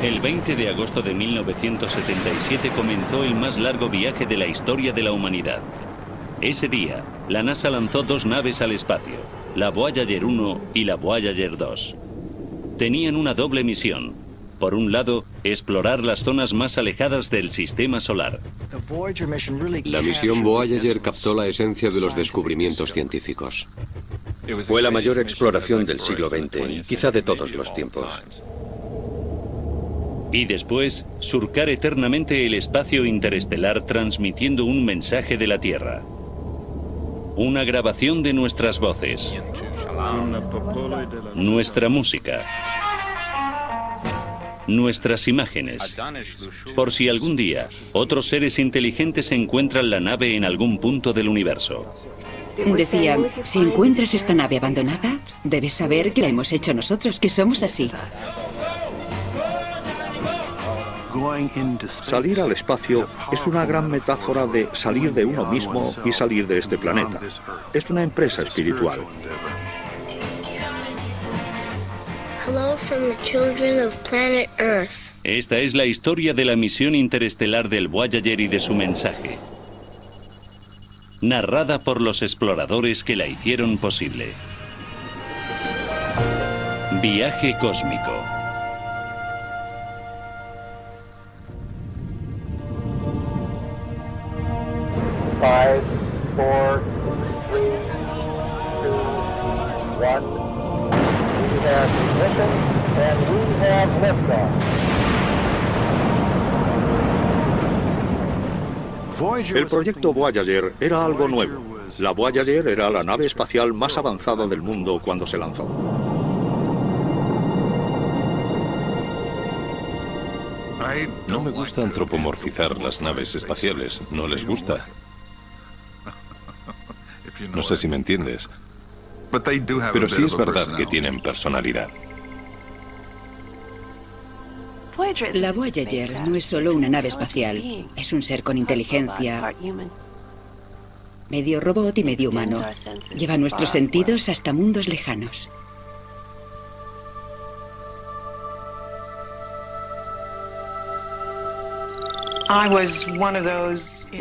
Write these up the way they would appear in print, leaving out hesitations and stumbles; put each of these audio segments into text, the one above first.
El 20 de agosto de 1977 comenzó el más largo viaje de la historia de la humanidad. Ese día, la NASA lanzó dos naves al espacio, la Voyager 1 y la Voyager 2. Tenían una doble misión. Por un lado, explorar las zonas más alejadas del sistema solar. La misión Voyager captó la esencia de los descubrimientos científicos. Fue la mayor exploración del siglo XX y quizá de todos los tiempos. Y después, surcar eternamente el espacio interestelar transmitiendo un mensaje de la Tierra. Una grabación de nuestras voces. Nuestra música. Nuestras imágenes. Por si algún día otros seres inteligentes encuentran la nave en algún punto del universo. Decían, si encuentras esta nave abandonada, debes saber que la hemos hecho nosotros, que somos así. Salir al espacio es una gran metáfora de salir de uno mismo y salir de este planeta. Es una empresa espiritual. Hello from the children of planet Earth. Esta es la historia de la misión interestelar del Voyager y de su mensaje. Narrada por los exploradores que la hicieron posible. Viaje cósmico. Five, four, three, two, one. We have ignition and we have liftoff. El proyecto Voyager era algo nuevo. La Voyager era la nave espacial más avanzada del mundo cuando se lanzó. No me gusta antropomorfizar las naves espaciales, no les gusta. No sé si me entiendes. Pero sí es verdad que tienen personalidad. La Voyager no es solo una nave espacial, es un ser con inteligencia, medio robot y medio humano. Lleva nuestros sentidos hasta mundos lejanos.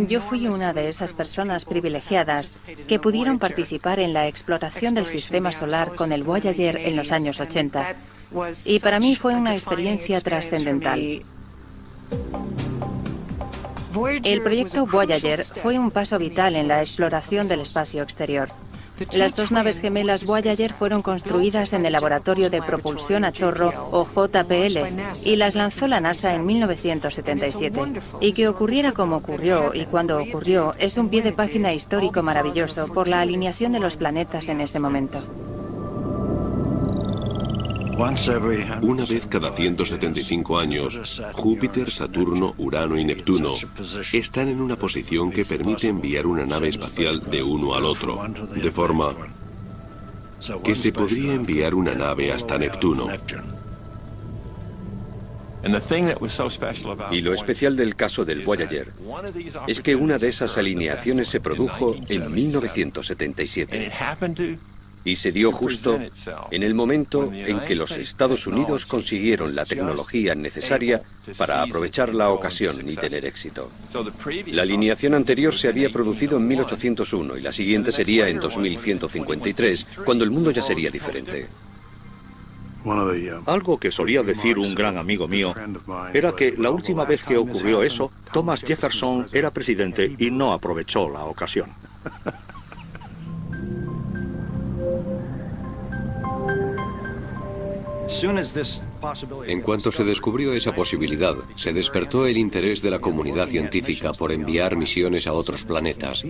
Yo fui una de esas personas privilegiadas que pudieron participar en la exploración del sistema solar con el Voyager en los años 80. Y para mí fue una experiencia trascendental. El proyecto Voyager fue un paso vital en la exploración del espacio exterior. Las dos naves gemelas Voyager fueron construidas en el Laboratorio de Propulsión a Chorro, o JPL, y las lanzó la NASA en 1977. Y que ocurriera como ocurrió y cuando ocurrió es un pie de página histórico maravilloso por la alineación de los planetas en ese momento. Una vez cada 175 años, Júpiter, Saturno, Urano y Neptuno están en una posición que permite enviar una nave espacial de uno al otro, de forma que se podría enviar una nave hasta Neptuno. Y lo especial del caso del Voyager es que una de esas alineaciones se produjo en 1977. Y se dio justo en el momento en que los Estados Unidos consiguieron la tecnología necesaria para aprovechar la ocasión y tener éxito. La alineación anterior se había producido en 1801 y la siguiente sería en 2153, cuando el mundo ya sería diferente. Algo que solía decir un gran amigo mío era que la última vez que ocurrió eso, Thomas Jefferson era presidente y no aprovechó la ocasión. En cuanto se descubrió esa posibilidad, se despertó el interés de la comunidad científica por enviar misiones a otros planetas.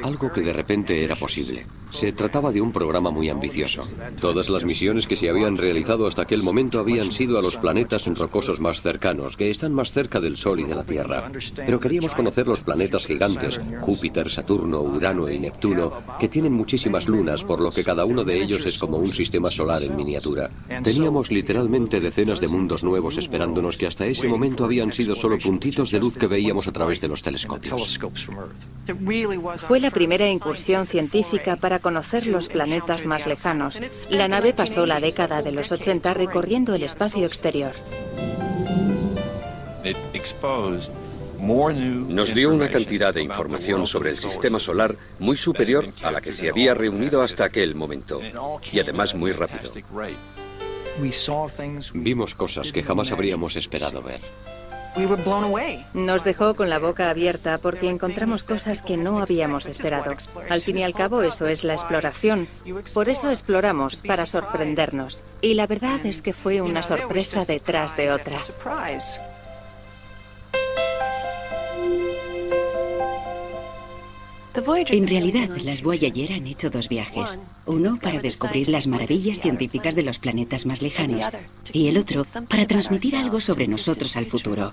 Algo que de repente era posible. Se trataba de un programa muy ambicioso. Todas las misiones que se habían realizado hasta aquel momento habían sido a los planetas rocosos más cercanos, que están más cerca del Sol y de la Tierra. Pero queríamos conocer los planetas gigantes, Júpiter, Saturno, Urano y Neptuno, que tienen muchísimas lunas, por lo que cada uno de ellos es como un sistema solar en miniatura. Teníamos literalmente decenas de mundos nuevos esperándonos que hasta ese momento habían sido solo puntitos de luz que veíamos a través de los telescopios. Fue la primera incursión científica para conocer los planetas más lejanos. La nave pasó la década de los 80 recorriendo el espacio exterior. Nos dio una cantidad de información sobre el sistema solar muy superior a la que se había reunido hasta aquel momento, y además muy rápido. Vimos cosas que jamás habríamos esperado ver. Nos dejó con la boca abierta porque encontramos cosas que no habíamos esperado. Al fin y al cabo, eso es la exploración. Por eso exploramos, para sorprendernos. Y la verdad es que fue una sorpresa detrás de otra. En realidad, las Voyager han hecho 2 viajes. Uno para descubrir las maravillas científicas de los planetas más lejanos y el otro para transmitir algo sobre nosotros al futuro.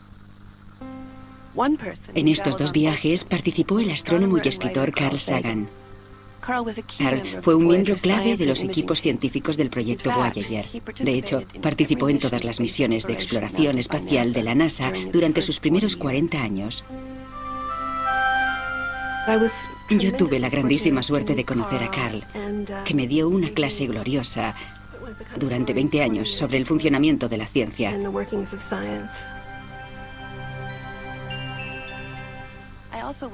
En estos 2 viajes participó el astrónomo y escritor Carl Sagan. Carl fue un miembro clave de los equipos científicos del proyecto Voyager. De hecho, participó en todas las misiones de exploración espacial de la NASA durante sus primeros 40 años. Yo tuve la grandísima suerte de conocer a Carl, que me dio una clase gloriosa durante 20 años sobre el funcionamiento de la ciencia.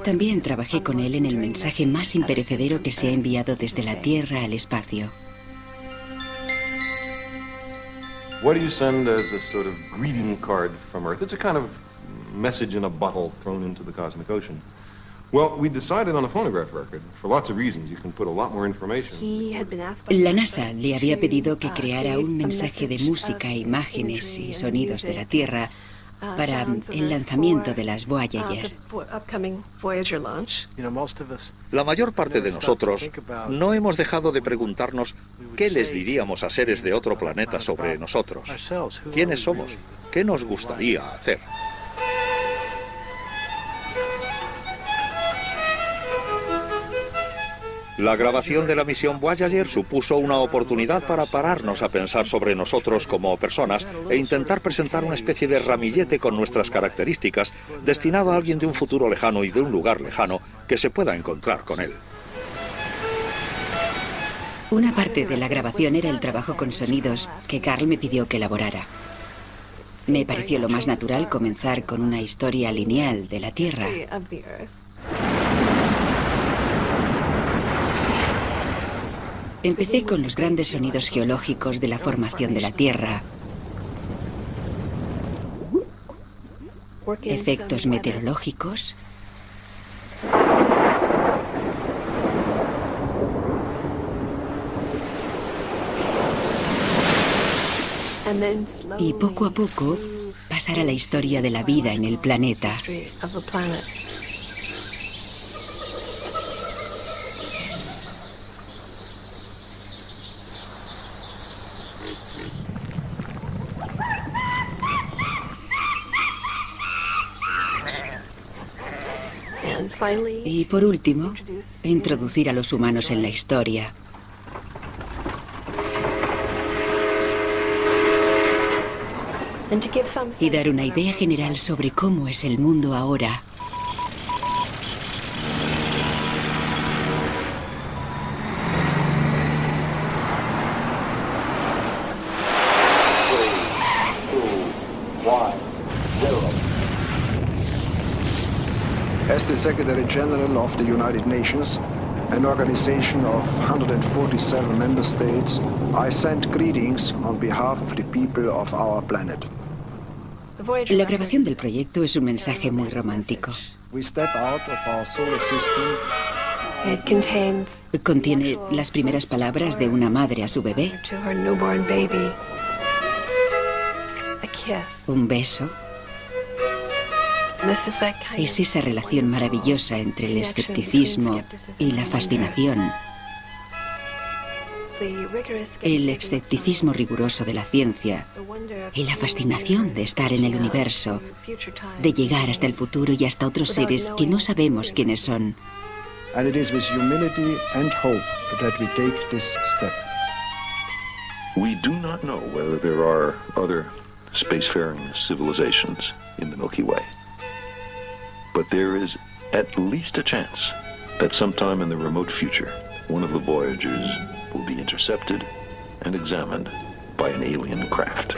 También trabajé con él en el mensaje más imperecedero que se ha enviado desde la Tierra al espacio. What do you send as a sort of greeting card from Earth? It's a kind of message in a bottle thrown into the cosmic ocean. Well, we decided on a phonograph record for lots of reasons. You can put a lot more information. La NASA le había pedido que creara un mensaje de música, imágenes y sonidos de la Tierra para el lanzamiento de las Voyager. La mayor parte de nosotros no hemos dejado de preguntarnos qué les diríamos a seres de otro planeta sobre nosotros. ¿Quiénes somos? ¿Qué nos gustaría hacer? La grabación de la misión Voyager supuso una oportunidad para pararnos a pensar sobre nosotros como personas e intentar presentar una especie de ramillete con nuestras características destinado a alguien de un futuro lejano y de un lugar lejano que se pueda encontrar con él. Una parte de la grabación era el trabajo con sonidos que Carl me pidió que elaborara. Me pareció lo más natural comenzar con una historia lineal de la Tierra. Empecé con los grandes sonidos geológicos de la formación de la Tierra, efectos meteorológicos, y poco a poco pasar a la historia de la vida en el planeta. Y por último, introducir a los humanos en la historia. Y dar una idea general sobre cómo es el mundo ahora. As the Secretary General of the United Nations, an organization of 147 member states, I send greetings on behalf of the people of our planet. La grabación del proyecto es un mensaje muy romántico. We step out of our solar system. Contiene las primeras palabras de una madre a su bebé. Un beso. Es esa relación maravillosa entre el escepticismo y la fascinación. El escepticismo riguroso de la ciencia y la fascinación de estar en el universo, de llegar hasta el futuro y hasta otros seres que no sabemos quiénes son. And it is with humility and hope that we take this step. We do not know whether there are other spacefaring civilizations in the Milky Way. But there is at least a chance that sometime in the remote future, one of the Voyagers will be intercepted and examined by an alien craft.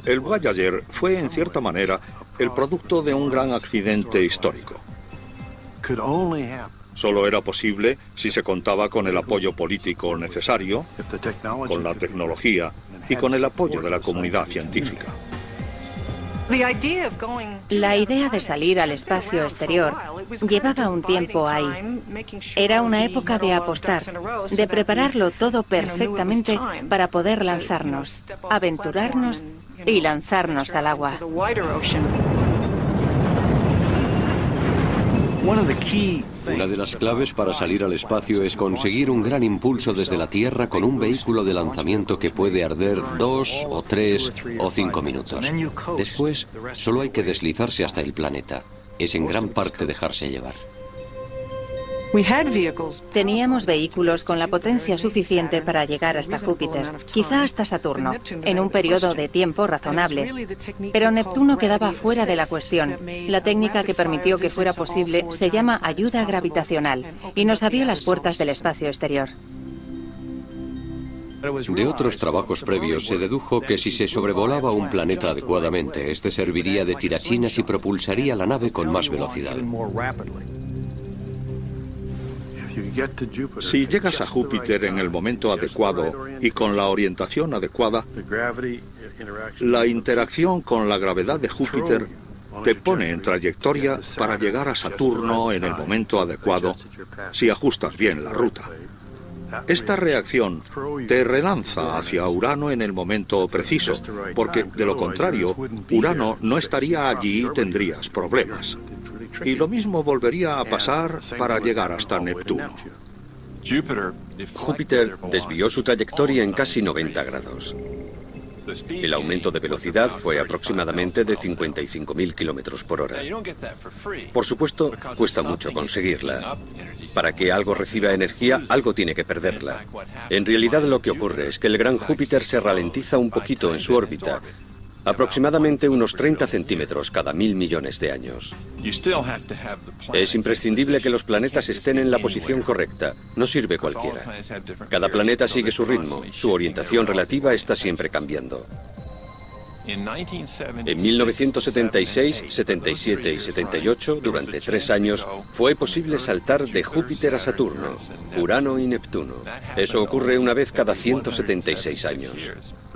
El Voyager fue, en cierta manera, el producto de un gran accidente histórico. Solo era posible si se contaba con el apoyo político necesario, con la tecnología y con el apoyo de la comunidad científica. La idea de salir al espacio exterior llevaba un tiempo ahí. Era una época de apostar, de prepararlo todo perfectamente para poder lanzarnos, aventurarnos y lanzarnos al agua. Una de las claves para salir al espacio es conseguir un gran impulso desde la Tierra con un vehículo de lanzamiento que puede arder 2 o 3 o 5 minutos. Después, solo hay que deslizarse hasta el planeta. Es en gran parte dejarse llevar. Teníamos vehículos con la potencia suficiente para llegar hasta Júpiter, quizá hasta Saturno, en un periodo de tiempo razonable. Pero Neptuno quedaba fuera de la cuestión. La técnica que permitió que fuera posible se llama ayuda gravitacional y nos abrió las puertas del espacio exterior. De otros trabajos previos se dedujo que si se sobrevolaba un planeta adecuadamente, este serviría de tirachinas y propulsaría la nave con más velocidad. Si llegas a Júpiter en el momento adecuado y con la orientación adecuada, la interacción con la gravedad de Júpiter te pone en trayectoria para llegar a Saturno en el momento adecuado si ajustas bien la ruta. Esta reacción te relanza hacia Urano en el momento preciso, porque de lo contrario, Urano no estaría allí y tendrías problemas. Y lo mismo volvería a pasar para llegar hasta Neptuno. Júpiter desvió su trayectoria en casi 90 grados. El aumento de velocidad fue aproximadamente de 55.000 kilómetros por hora. Por supuesto, cuesta mucho conseguirla. Para que algo reciba energía, algo tiene que perderla. En realidad lo que ocurre es que el gran Júpiter se ralentiza un poquito en su órbita, aproximadamente unos 30 centímetros cada 1000 millones de años. Es imprescindible que los planetas estén en la posición correcta, no sirve cualquiera. Cada planeta sigue su ritmo, su orientación relativa está siempre cambiando. En 1976, 77 y 78, durante 3 años, fue posible saltar de Júpiter a Saturno, Urano y Neptuno. Eso ocurre una vez cada 176 años.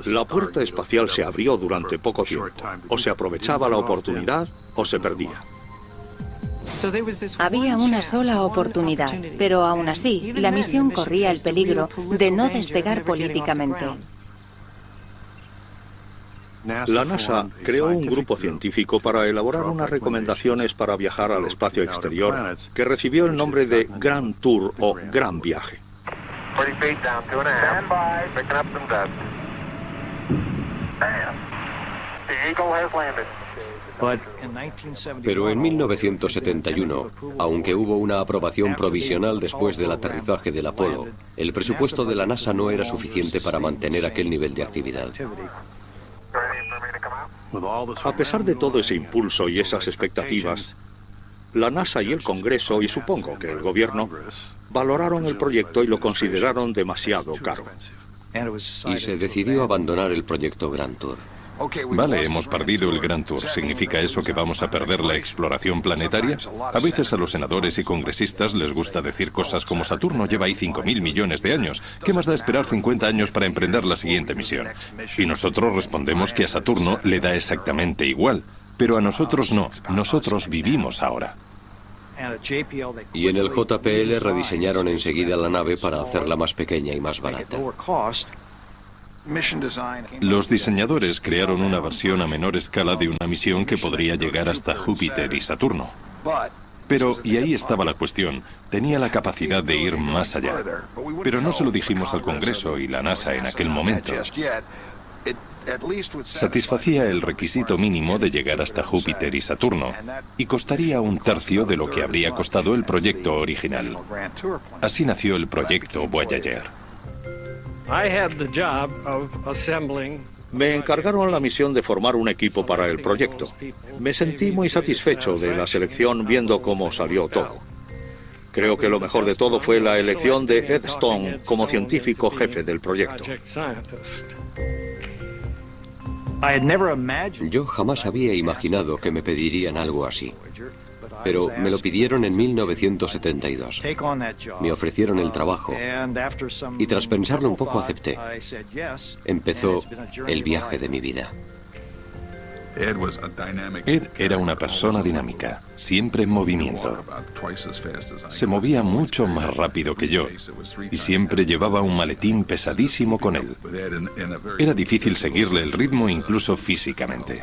La puerta espacial se abrió durante poco tiempo. O se aprovechaba la oportunidad o se perdía. Había una sola oportunidad, pero aún así, la misión corría el peligro de no despegar políticamente. La NASA creó un grupo científico para elaborar unas recomendaciones para viajar al espacio exterior que recibió el nombre de Grand Tour o Gran Viaje. Pero en 1971, aunque hubo una aprobación provisional después del aterrizaje del Apolo, el presupuesto de la NASA no era suficiente para mantener aquel nivel de actividad. A pesar de todo ese impulso y esas expectativas, la NASA y el Congreso, y supongo que el gobierno, valoraron el proyecto y lo consideraron demasiado caro. Y se decidió abandonar el proyecto Grand Tour. Vale, hemos perdido el Grand Tour. ¿Significa eso que vamos a perder la exploración planetaria? A veces a los senadores y congresistas les gusta decir cosas como Saturno lleva ahí 5.000 millones de años. ¿Qué más da esperar 50 años para emprender la siguiente misión? Y nosotros respondemos que a Saturno le da exactamente igual. Pero a nosotros no. Nosotros vivimos ahora. Y en el JPL rediseñaron enseguida la nave para hacerla más pequeña y más barata. Los diseñadores crearon una versión a menor escala de una misión que podría llegar hasta Júpiter y Saturno. Pero, y ahí estaba la cuestión, tenía la capacidad de ir más allá. Pero no se lo dijimos al Congreso y la NASA en aquel momento. Satisfacía el requisito mínimo de llegar hasta Júpiter y Saturno, y costaría 1/3 de lo que habría costado el proyecto original. Así nació el proyecto Voyager. Me encargaron la misión de formar un equipo para el proyecto. Me sentí muy satisfecho de la selección viendo cómo salió todo. Creo que lo mejor de todo fue la elección de Ed Stone como científico jefe del proyecto. Yo jamás había imaginado que me pedirían algo así. Pero me lo pidieron en 1972. Me ofrecieron el trabajo y tras pensarlo un poco acepté. Empezó el viaje de mi vida. Ed era una persona dinámica, siempre en movimiento. Se movía mucho más rápido que yo y siempre llevaba un maletín pesadísimo con él. Era difícil seguirle el ritmo incluso físicamente.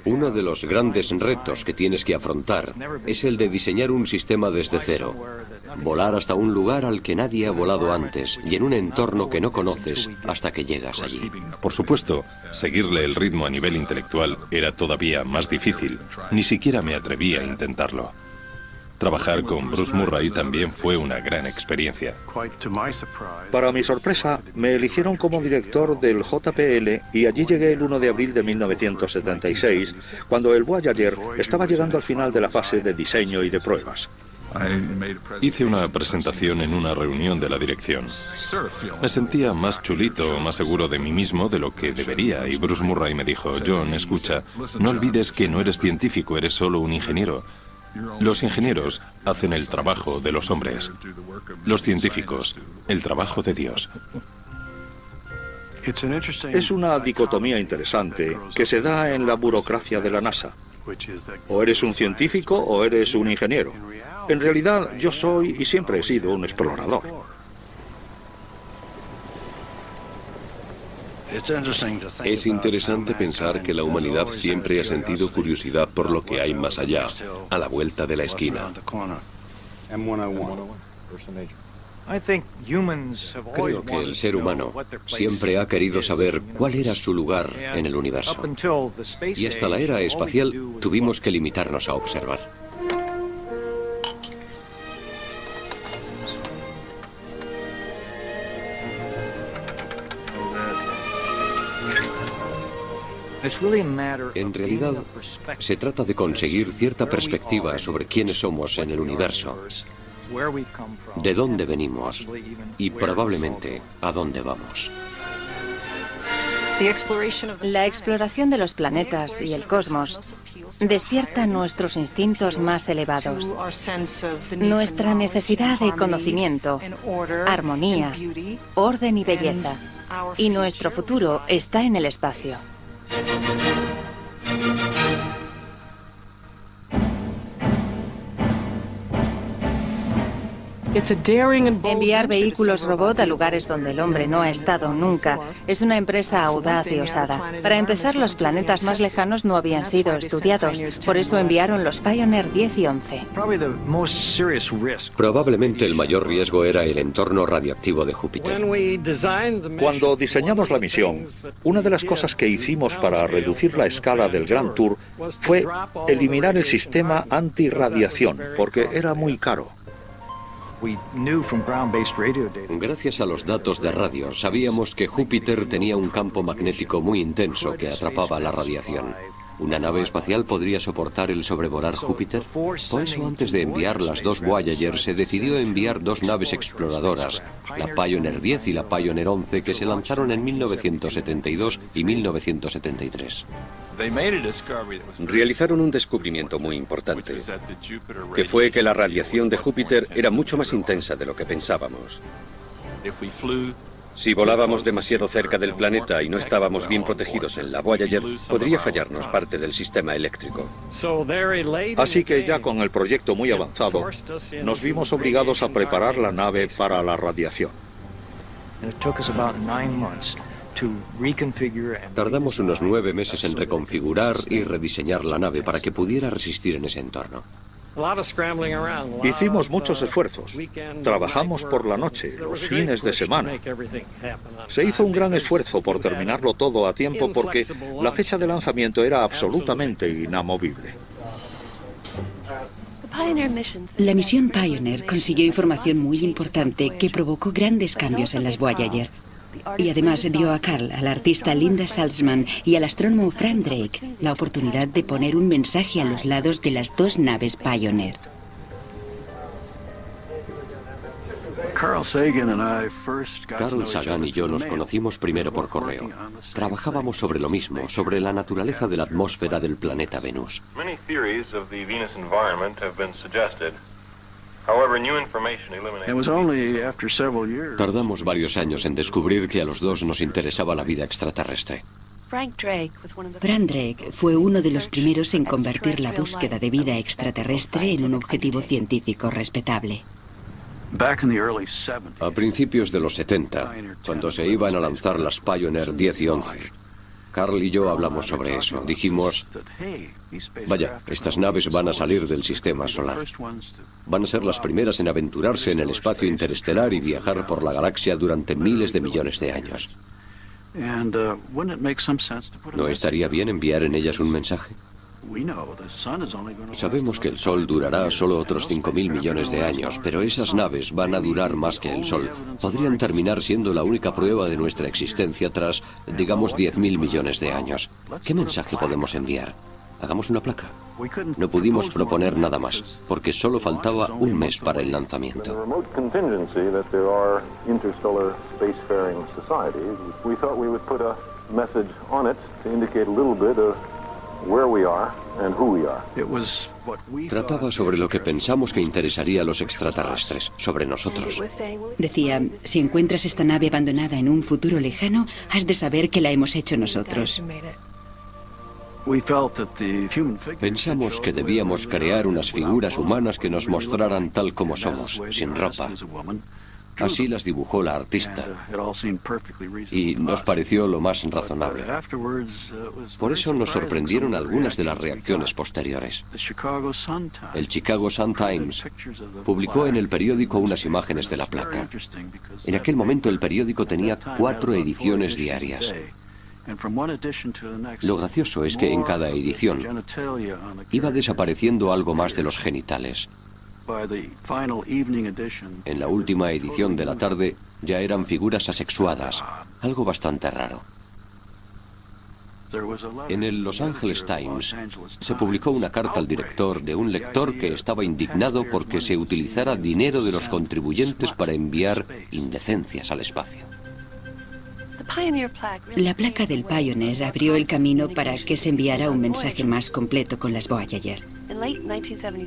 Uno de los grandes retos que tienes que afrontar es el de diseñar un sistema desde cero. Volar hasta un lugar al que nadie ha volado antes y en un entorno que no conoces hasta que llegas allí. Por supuesto, seguirle el ritmo a nivel intelectual era todavía más difícil. Ni siquiera me atreví a intentarlo. Trabajar con Bruce Murray también fue una gran experiencia. Para mi sorpresa, me eligieron como director del JPL y allí llegué el 1 de abril de 1976, cuando el Voyager estaba llegando al final de la fase de diseño y de pruebas. Hice una presentación en una reunión de la dirección. Me sentía más chulito, más seguro de mí mismo de lo que debería, y Bruce Murray me dijo: John, escucha, no olvides que no eres científico, eres solo un ingeniero. Los ingenieros hacen el trabajo de los hombres. Los científicos, el trabajo de Dios. Es una dicotomía interesante que se da en la burocracia de la NASA. O eres un científico o eres un ingeniero. En realidad, yo soy y siempre he sido un explorador. Es interesante pensar que la humanidad siempre ha sentido curiosidad por lo que hay más allá, a la vuelta de la esquina. Creo que el ser humano siempre ha querido saber cuál era su lugar en el universo. Y hasta la era espacial tuvimos que limitarnos a observar. En realidad, se trata de conseguir cierta perspectiva sobre quiénes somos en el universo, de dónde venimos y probablemente a dónde vamos. La exploración de los planetas y el cosmos despierta nuestros instintos más elevados, nuestra necesidad de conocimiento, armonía, orden y belleza, y nuestro futuro está en el espacio. Enviar vehículos robot a lugares donde el hombre no ha estado nunca es una empresa audaz y osada. Para empezar, los planetas más lejanos no habían sido estudiados, por eso enviaron los Pioneer 10 y 11. Probablemente el mayor riesgo era el entorno radioactivo de Júpiter. Cuando diseñamos la misión, una de las cosas que hicimos para reducir la escala del Grand Tour fue eliminar el sistema antirradiación, porque era muy caro. Gracias a los datos de radio, sabíamos que Júpiter tenía un campo magnético muy intenso que atrapaba la radiación. ¿Una nave espacial podría soportar el sobrevolar Júpiter? Por eso, antes de enviar las dos Voyager, se decidió enviar dos naves exploradoras, la Pioneer 10 y la Pioneer 11, que se lanzaron en 1972 y 1973. Realizaron un descubrimiento muy importante, que fue que la radiación de Júpiter era mucho más intensa de lo que pensábamos. Si volábamos demasiado cerca del planeta y no estábamos bien protegidos en la Voyager, podría fallarnos parte del sistema eléctrico. Así que ya con el proyecto muy avanzado, nos vimos obligados a preparar la nave para la radiación. Tardamos unos 9 meses en reconfigurar y rediseñar la nave para que pudiera resistir en ese entorno. Hicimos muchos esfuerzos. Trabajamos por la noche, los fines de semana. Se hizo un gran esfuerzo por terminarlo todo a tiempo porque la fecha de lanzamiento era absolutamente inamovible. La misión Pioneer consiguió información muy importante que provocó grandes cambios en las Voyager. Y además dio a Carl, al artista Linda Salzman y al astrónomo Frank Drake la oportunidad de poner un mensaje a los lados de las dos naves Pioneer. Carl Sagan y yo nos conocimos primero por correo. Trabajábamos sobre lo mismo, sobre la naturaleza de la atmósfera del planeta Venus. Tardamos varios años en descubrir que a los dos nos interesaba la vida extraterrestre. Frank Drake fue uno de los primeros en convertir la búsqueda de vida extraterrestre en un objetivo científico respetable. A principios de los 70, cuando se iban a lanzar las Pioneer 10 y 11, Carl y yo hablamos sobre eso. Dijimos, vaya, estas naves van a salir del sistema solar. Van a ser las primeras en aventurarse en el espacio interestelar y viajar por la galaxia durante miles de millones de años. ¿No estaría bien enviar en ellas un mensaje? Sabemos que el Sol durará solo otros 5.000 millones de años, pero esas naves van a durar más que el Sol. Podrían terminar siendo la única prueba de nuestra existencia tras, digamos, 10.000 millones de años. ¿Qué mensaje podemos enviar? Hagamos una placa. No pudimos proponer nada más, porque solo faltaba un mes para el lanzamiento. Trataba sobre lo que pensamos que interesaría a los extraterrestres, sobre nosotros. Decía, si encuentras esta nave abandonada en un futuro lejano, has de saber que la hemos hecho nosotros. Pensamos que debíamos crear unas figuras humanas que nos mostraran tal como somos, sin ropa. Así las dibujó la artista, y nos pareció lo más razonable. Por eso nos sorprendieron algunas de las reacciones posteriores. El Chicago Sun-Times publicó en el periódico unas imágenes de la placa. En aquel momento el periódico tenía 4 ediciones diarias. Lo gracioso es que en cada edición iba desapareciendo algo más de los genitales. En la última edición de la tarde ya eran figuras asexuadas, algo bastante raro. En el Los Angeles Times se publicó una carta al director de un lector que estaba indignado porque se utilizara dinero de los contribuyentes para enviar indecencias al espacio. La placa del Pioneer abrió el camino para que se enviara un mensaje más completo con las Voyager.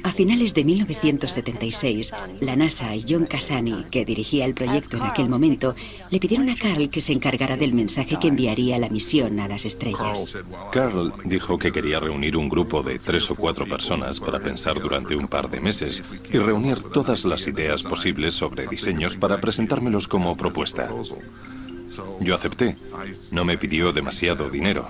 A finales de 1976, la NASA y John Cassani, que dirigía el proyecto en aquel momento, le pidieron a Carl que se encargara del mensaje que enviaría la misión a las estrellas. Carl dijo que quería reunir un grupo de 3 o 4 personas para pensar durante un par de meses y reunir todas las ideas posibles sobre diseños para presentármelos como propuesta. Yo acepté. No me pidió demasiado dinero.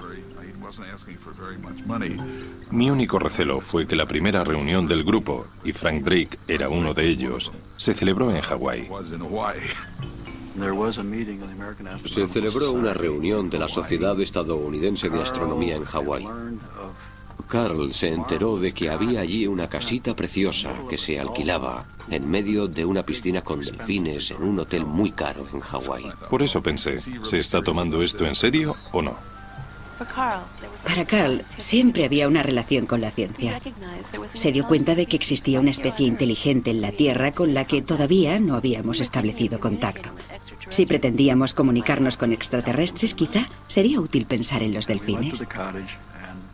Mi único recelo fue que la primera reunión del grupo, y Frank Drake era uno de ellos, se celebró en Hawái. Se celebró una reunión de la Sociedad Estadounidense de Astronomía en Hawái. Carl se enteró de que había allí una casita preciosa que se alquilaba en medio de una piscina con delfines en un hotel muy caro en Hawái. Por eso pensé, ¿se está tomando esto en serio o no? Para Carl, siempre había una relación con la ciencia. Se dio cuenta de que existía una especie inteligente en la Tierra con la que todavía no habíamos establecido contacto. Si pretendíamos comunicarnos con extraterrestres, quizá sería útil pensar en los delfines.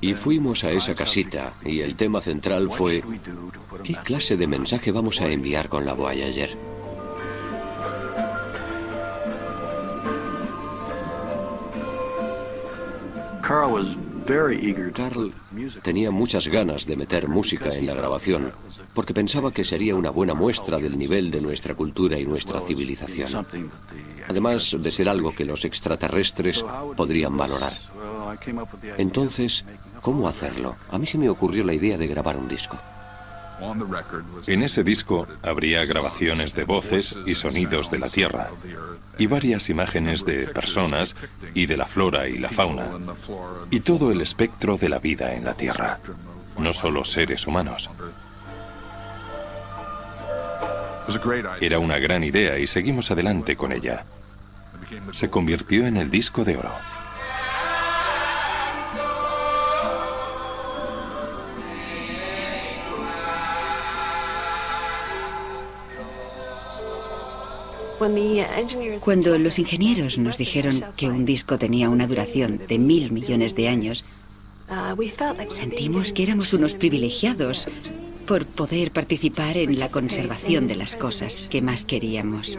Y fuimos a esa casita, y el tema central fue ¿qué clase de mensaje vamos a enviar con la Voyager? Carl tenía muchas ganas de meter música en la grabación, porque pensaba que sería una buena muestra del nivel de nuestra cultura y nuestra civilización. Además de ser algo que los extraterrestres podrían valorar. Entonces, ¿cómo hacerlo? A mí se me ocurrió la idea de grabar un disco. En ese disco habría grabaciones de voces y sonidos de la Tierra y varias imágenes de personas y de la flora y la fauna y todo el espectro de la vida en la Tierra, no solo seres humanos. Era una gran idea y seguimos adelante con ella. Se convirtió en el disco de oro. Cuando los ingenieros nos dijeron que un disco tenía una duración de 1000 millones de años, sentimos que éramos unos privilegiados por poder participar en la conservación de las cosas que más queríamos.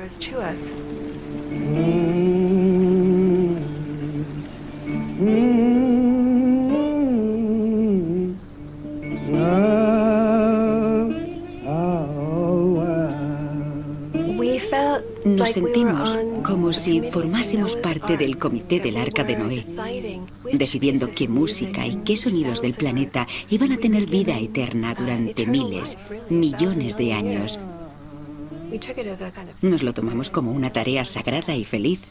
Nos sentimos como si formásemos parte del comité del Arca de Noé, decidiendo qué música y qué sonidos del planeta iban a tener vida eterna durante miles, millones de años. Nos lo tomamos como una tarea sagrada y feliz.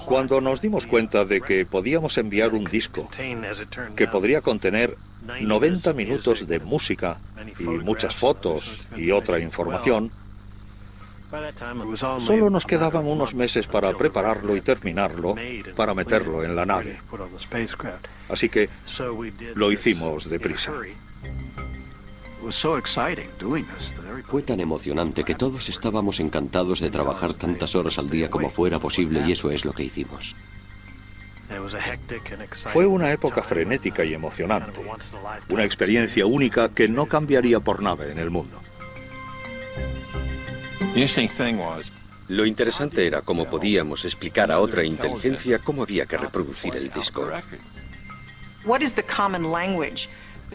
Cuando nos dimos cuenta de que podíamos enviar un disco que podría contener 90 minutos de música y muchas fotos y otra información, solo nos quedaban unos meses para prepararlo y terminarlo para meterlo en la nave. Así que lo hicimos deprisa. Fue tan emocionante que todos estábamos encantados de trabajar tantas horas al día como fuera posible y eso es lo que hicimos. Fue una época frenética y emocionante, una experiencia única que no cambiaría por nada en el mundo. Lo interesante era cómo podíamos explicar a otra inteligencia cómo había que reproducir el disco.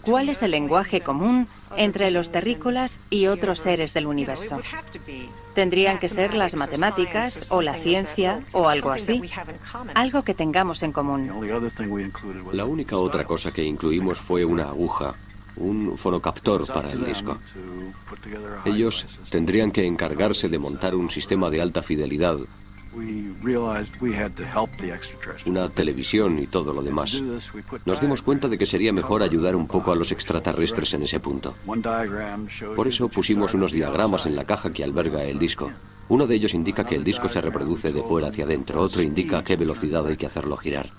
¿Cuál es el lenguaje común entre los terrícolas y otros seres del universo? Tendrían que ser las matemáticas o la ciencia o algo así. Algo que tengamos en común. La única otra cosa que incluimos fue una aguja, un fonocaptor para el disco. Ellos tendrían que encargarse de montar un sistema de alta fidelidad, una televisión y todo lo demás. Nos dimos cuenta de que sería mejor ayudar un poco a los extraterrestres en ese punto. Por eso pusimos unos diagramas en la caja que alberga el disco. Uno de ellos indica que el disco se reproduce de fuera hacia adentro, otro indica a qué velocidad hay que hacerlo girar.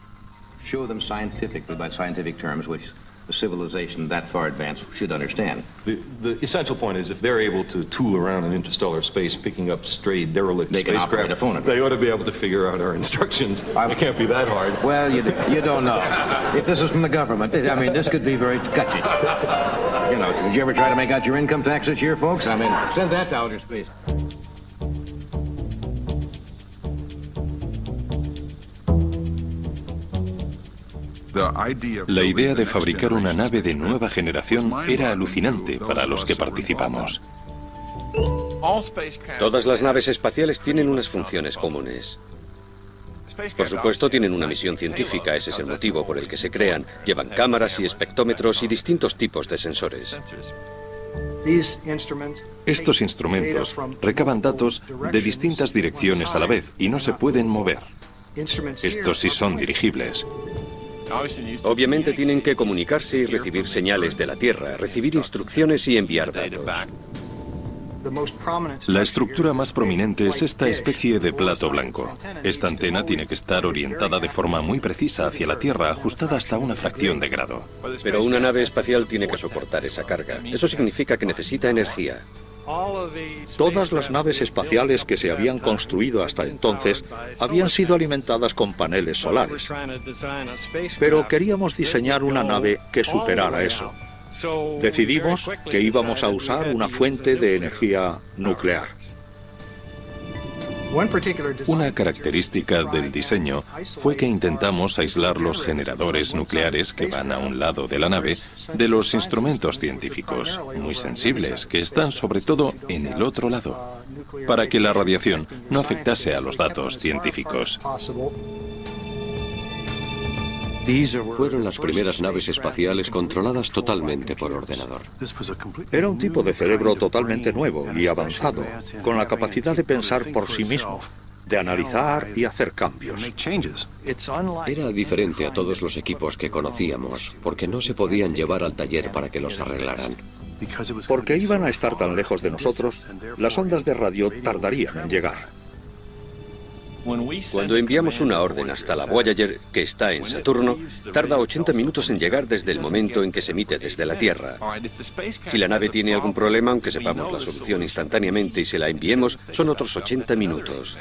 A civilization that far advanced should understand. The essential point is if they're able to tool around in interstellar space picking up stray derelict spacecraft, they ought to be able to figure out our instructions. It can't be that hard. Well, you don't know. If this was from the government, I mean, this could be very touchy. You know, did you ever try to make out your income tax this year, folks? I mean, send that to outer space. La idea de fabricar una nave de nueva generación era alucinante para los que participamos. Todas las naves espaciales tienen unas funciones comunes. Por supuesto, tienen una misión científica, ese es el motivo por el que se crean. Llevan cámaras y espectrómetros y distintos tipos de sensores. Estos instrumentos recaban datos de distintas direcciones a la vez y no se pueden mover. Estos sí son dirigibles. Obviamente tienen que comunicarse y recibir señales de la Tierra, recibir instrucciones y enviar datos. La estructura más prominente es esta especie de plato blanco. Esta antena tiene que estar orientada de forma muy precisa hacia la Tierra, ajustada hasta una fracción de grado. Pero una nave espacial tiene que soportar esa carga. Eso significa que necesita energía. Todas las naves espaciales que se habían construido hasta entonces habían sido alimentadas con paneles solares. Pero queríamos diseñar una nave que superara eso. Decidimos que íbamos a usar una fuente de energía nuclear. Una característica del diseño fue que intentamos aislar los generadores nucleares que van a un lado de la nave de los instrumentos científicos, muy sensibles, que están sobre todo en el otro lado, para que la radiación no afectase a los datos científicos. Fueron las primeras naves espaciales controladas totalmente por ordenador. Era un tipo de cerebro totalmente nuevo y avanzado, con la capacidad de pensar por sí mismo. de analizar y hacer cambios. Era diferente a todos los equipos que conocíamos, porque no se podían llevar al taller para que los arreglaran. Porque iban a estar tan lejos de nosotros, las ondas de radio tardarían en llegar. Cuando enviamos una orden hasta la Voyager, que está en Saturno, tarda 80 minutos en llegar desde el momento en que se emite desde la Tierra. Si la nave tiene algún problema, aunque sepamos la solución instantáneamente y se la enviemos, son otros 80 minutos.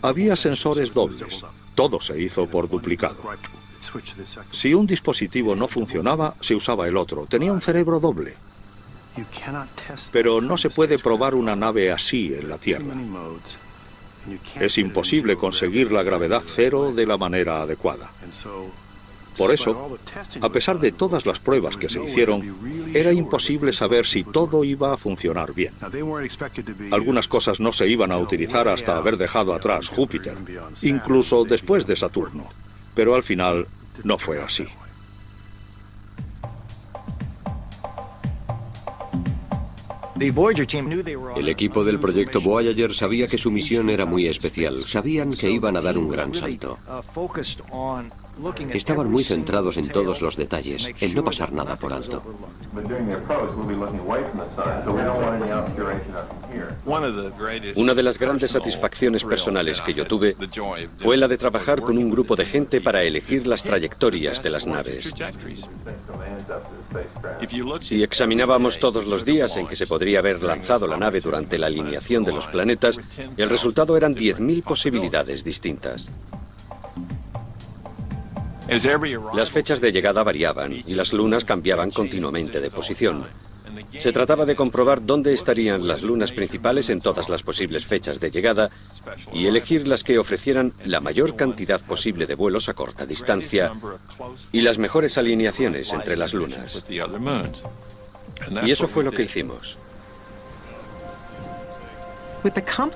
Había sensores dobles. Todo se hizo por duplicado. Si un dispositivo no funcionaba, se usaba el otro. Tenía un cerebro doble. Pero no se puede probar una nave así en la Tierra. Es imposible conseguir la gravedad cero de la manera adecuada. Por eso, a pesar de todas las pruebas que se hicieron, era imposible saber si todo iba a funcionar bien. Algunas cosas no se iban a utilizar hasta haber dejado atrás Júpiter, incluso después de Saturno. Pero al final no fue así. El equipo del proyecto Voyager sabía que su misión era muy especial. Sabían que iban a dar un gran salto. Estaban muy centrados en todos los detalles, en no pasar nada por alto. Una de las grandes satisfacciones personales que yo tuve fue la de trabajar con un grupo de gente para elegir las trayectorias de las naves. Si examinábamos todos los días en que se podría haber lanzado la nave durante la alineación de los planetas, el resultado eran 10.000 posibilidades distintas. Las fechas de llegada variaban y las lunas cambiaban continuamente de posición. Se trataba de comprobar dónde estarían las lunas principales en todas las posibles fechas de llegada y elegir las que ofrecieran la mayor cantidad posible de vuelos a corta distancia y las mejores alineaciones entre las lunas. Y eso fue lo que hicimos.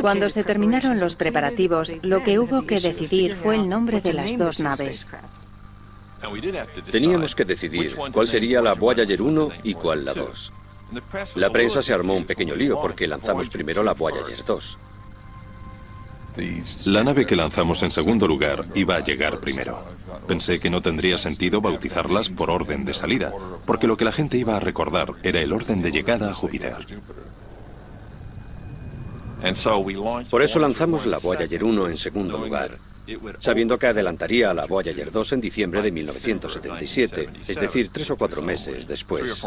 Cuando se terminaron los preparativos, lo que hubo que decidir fue el nombre de las dos naves. Teníamos que decidir cuál sería la Voyager 1 y cuál la 2. La prensa se armó un pequeño lío porque lanzamos primero la Voyager 2. La nave que lanzamos en segundo lugar iba a llegar primero. Pensé que no tendría sentido bautizarlas por orden de salida, porque lo que la gente iba a recordar era el orden de llegada a Júpiter. Por eso lanzamos la Voyager 1 en segundo lugar, sabiendo que adelantaría a la Voyager 2 en diciembre de 1977, es decir, 3 o 4 meses después.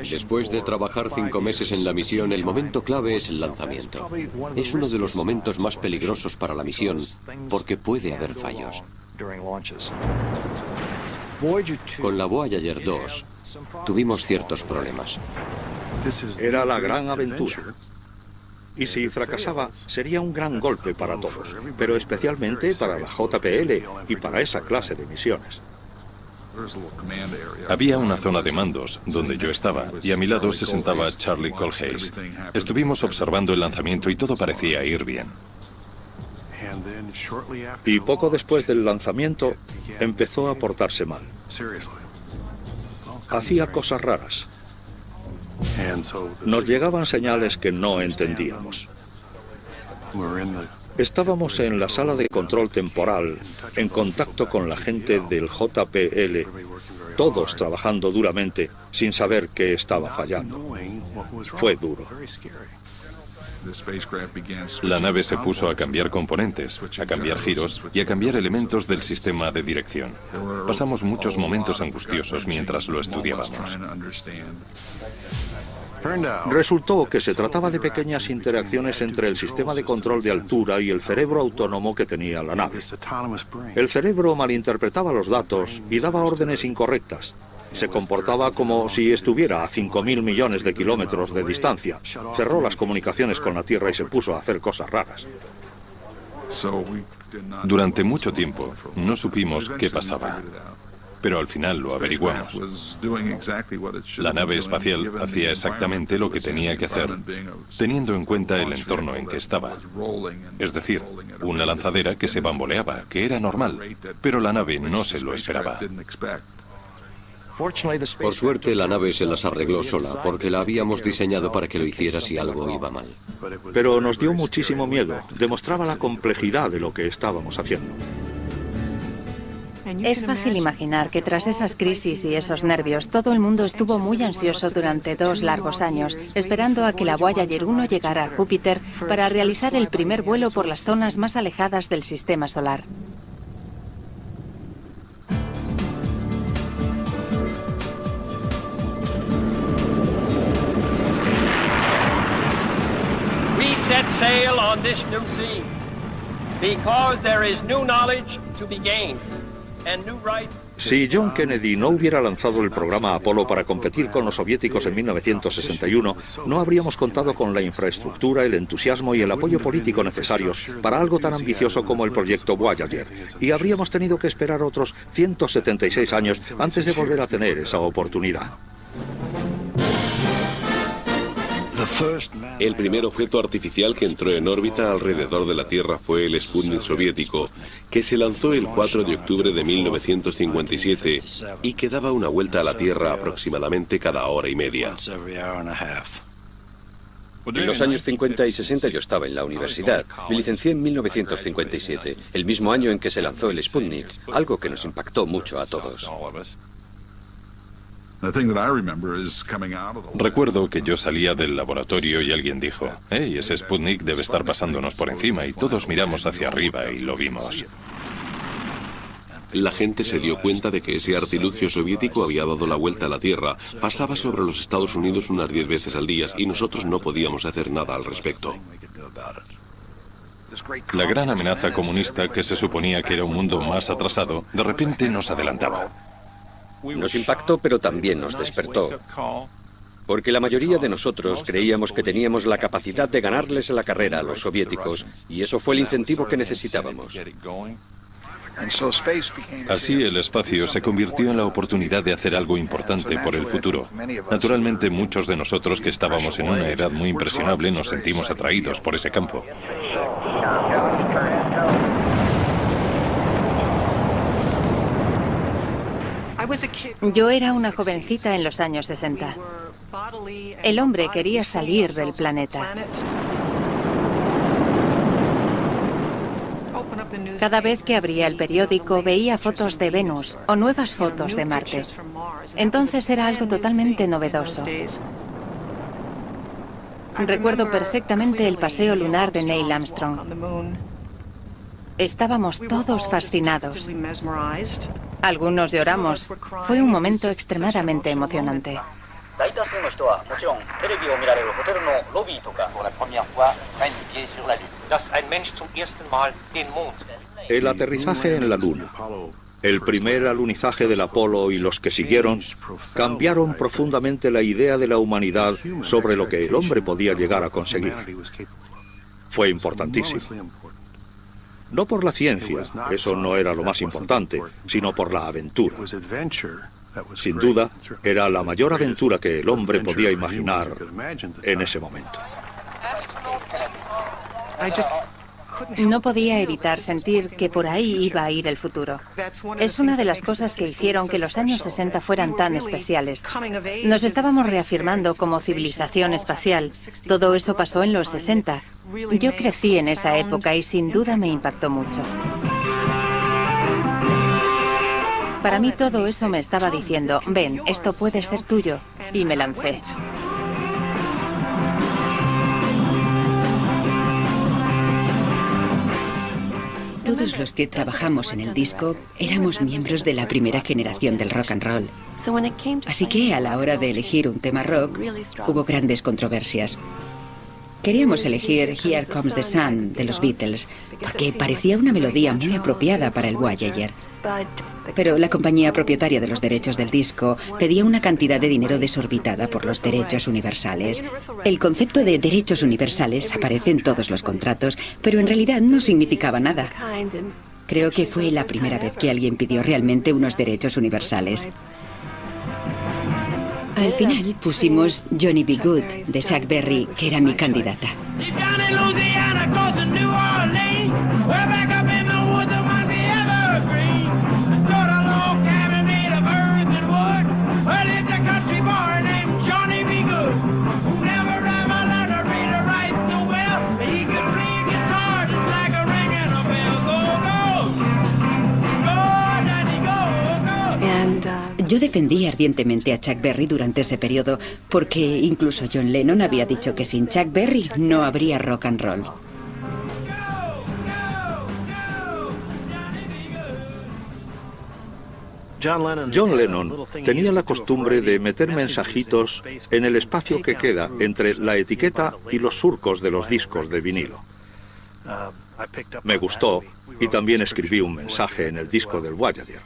Después de trabajar 5 meses en la misión, el momento clave es el lanzamiento. Es uno de los momentos más peligrosos para la misión, porque puede haber fallos. Con la Voyager 2 tuvimos ciertos problemas. Era la gran aventura. Y si fracasaba, sería un gran golpe para todos, pero especialmente para la JPL y para esa clase de misiones. Había una zona de mandos donde yo estaba y a mi lado se sentaba Charlie Colhase. Estuvimos observando el lanzamiento y todo parecía ir bien. Y poco después del lanzamiento empezó a portarse mal. Hacía cosas raras. Nos llegaban señales que no entendíamos. Estábamos en la sala de control temporal, en contacto con la gente del JPL, todos trabajando duramente, sin saber qué estaba fallando. Fue duro. La nave se puso a cambiar componentes, a cambiar giros y a cambiar elementos del sistema de dirección. Pasamos muchos momentos angustiosos mientras lo estudiábamos. Resultó que se trataba de pequeñas interacciones entre el sistema de control de altura y el cerebro autónomo que tenía la nave. El cerebro malinterpretaba los datos y daba órdenes incorrectas. Se comportaba como si estuviera a 5.000 millones de kilómetros de distancia. Cerró las comunicaciones con la Tierra y se puso a hacer cosas raras. Durante mucho tiempo no supimos qué pasaba. pero al final lo averiguamos. La nave espacial hacía exactamente lo que tenía que hacer, teniendo en cuenta el entorno en que estaba. Es decir, una lanzadera que se bamboleaba, que era normal, pero la nave no se lo esperaba. Por suerte, la nave se las arregló sola, porque la habíamos diseñado para que lo hiciera si algo iba mal. Pero nos dio muchísimo miedo. Demostraba la complejidad de lo que estábamos haciendo. Es fácil imaginar que tras esas crisis y esos nervios, todo el mundo estuvo muy ansioso durante 2 largos años, esperando a que la Voyager 1 llegara a Júpiter para realizar el primer vuelo por las zonas más alejadas del sistema solar. We set sail on this new sea because there is new knowledge to be gained. Si John Kennedy no hubiera lanzado el programa Apolo para competir con los soviéticos en 1961, no habríamos contado con la infraestructura, el entusiasmo y el apoyo político necesarios para algo tan ambicioso como el proyecto Voyager, y habríamos tenido que esperar otros 176 años antes de volver a tener esa oportunidad. El primer objeto artificial que entró en órbita alrededor de la Tierra fue el Sputnik soviético, que se lanzó el 4 de octubre de 1957 y que daba una vuelta a la Tierra aproximadamente cada hora y media. En los años 50 y 60 yo estaba en la universidad. Me licencié en 1957, el mismo año en que se lanzó el Sputnik, algo que nos impactó mucho a todos. Recuerdo que yo salía del laboratorio y alguien dijo, «Hey, ese Sputnik debe estar pasándonos por encima», y todos miramos hacia arriba y lo vimos. La gente se dio cuenta de que ese artilugio soviético había dado la vuelta a la Tierra, pasaba sobre los Estados Unidos unas 10 veces al día y nosotros no podíamos hacer nada al respecto. La gran amenaza comunista, que se suponía que era un mundo más atrasado, de repente nos adelantaba. Nos impactó, pero también nos despertó. Porque la mayoría de nosotros creíamos que teníamos la capacidad de ganarles la carrera a los soviéticos, y eso fue el incentivo que necesitábamos. Así, el espacio se convirtió en la oportunidad de hacer algo importante por el futuro. Naturalmente, muchos de nosotros que estábamos en una edad muy impresionable nos sentimos atraídos por ese campo. Yo era una jovencita en los años 60. El hombre quería salir del planeta. Cada vez que abría el periódico veía fotos de Venus o nuevas fotos de Marte. Entonces era algo totalmente novedoso. Recuerdo perfectamente el paseo lunar de Neil Armstrong. Estábamos todos fascinados. Algunos lloramos. Fue un momento extremadamente emocionante. El aterrizaje en la Luna, el primer alunizaje del Apolo y los que siguieron, cambiaron profundamente la idea de la humanidad sobre lo que el hombre podía llegar a conseguir. Fue importantísimo. No por la ciencia, eso no era lo más importante, sino por la aventura. Sin duda, era la mayor aventura que el hombre podía imaginar en ese momento. No podía evitar sentir que por ahí iba a ir el futuro. Es una de las cosas que hicieron que los años 60 fueran tan especiales. Nos estábamos reafirmando como civilización espacial. Todo eso pasó en los 60. Yo crecí en esa época y sin duda me impactó mucho. Para mí todo eso me estaba diciendo, ven, esto puede ser tuyo. Y me lancé. Todos los que trabajamos en el disco éramos miembros de la primera generación del rock and roll. Así que a la hora de elegir un tema rock, hubo grandes controversias. Queríamos elegir Here Comes the Sun de los Beatles, porque parecía una melodía muy apropiada para el Voyager. Pero la compañía propietaria de los derechos del disco pedía una cantidad de dinero desorbitada por los derechos universales. El concepto de derechos universales aparece en todos los contratos, pero en realidad no significaba nada. Creo que fue la primera vez que alguien pidió realmente unos derechos universales. Al final pusimos Johnny B. Good de Chuck Berry, que era mi candidata. Yo defendí ardientemente a Chuck Berry durante ese periodo, porque incluso John Lennon había dicho que sin Chuck Berry no habría rock and roll. John Lennon tenía la costumbre de meter mensajitos en el espacio que queda entre la etiqueta y los surcos de los discos de vinilo. Me gustó y también escribí un mensaje en el disco del Voyager,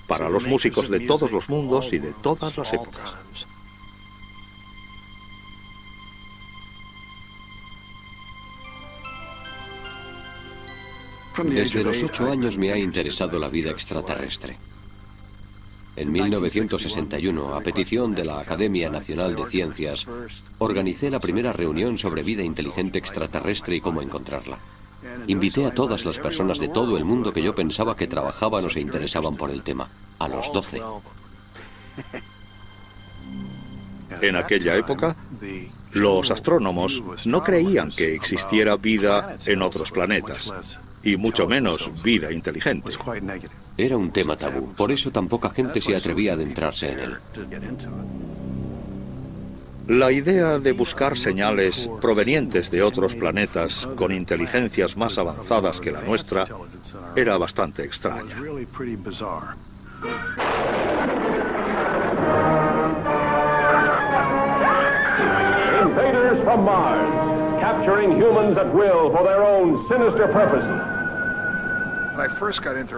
para los músicos de todos los mundos y de todas las épocas. Desde los 8 años me ha interesado la vida extraterrestre. En 1961, a petición de la Academia Nacional de Ciencias, organicé la primera reunión sobre vida inteligente extraterrestre y cómo encontrarla. Invité a todas las personas de todo el mundo que yo pensaba que trabajaban o se interesaban por el tema, a los 12. En aquella época, los astrónomos no creían que existiera vida en otros planetas, y mucho menos vida inteligente. Era un tema tabú, por eso tan poca gente se atrevía a adentrarse en él. La idea de buscar señales provenientes de otros planetas con inteligencias más avanzadas que la nuestra era bastante extraña. Invaders from Mars, capturing humans at will for their own sinister purposes.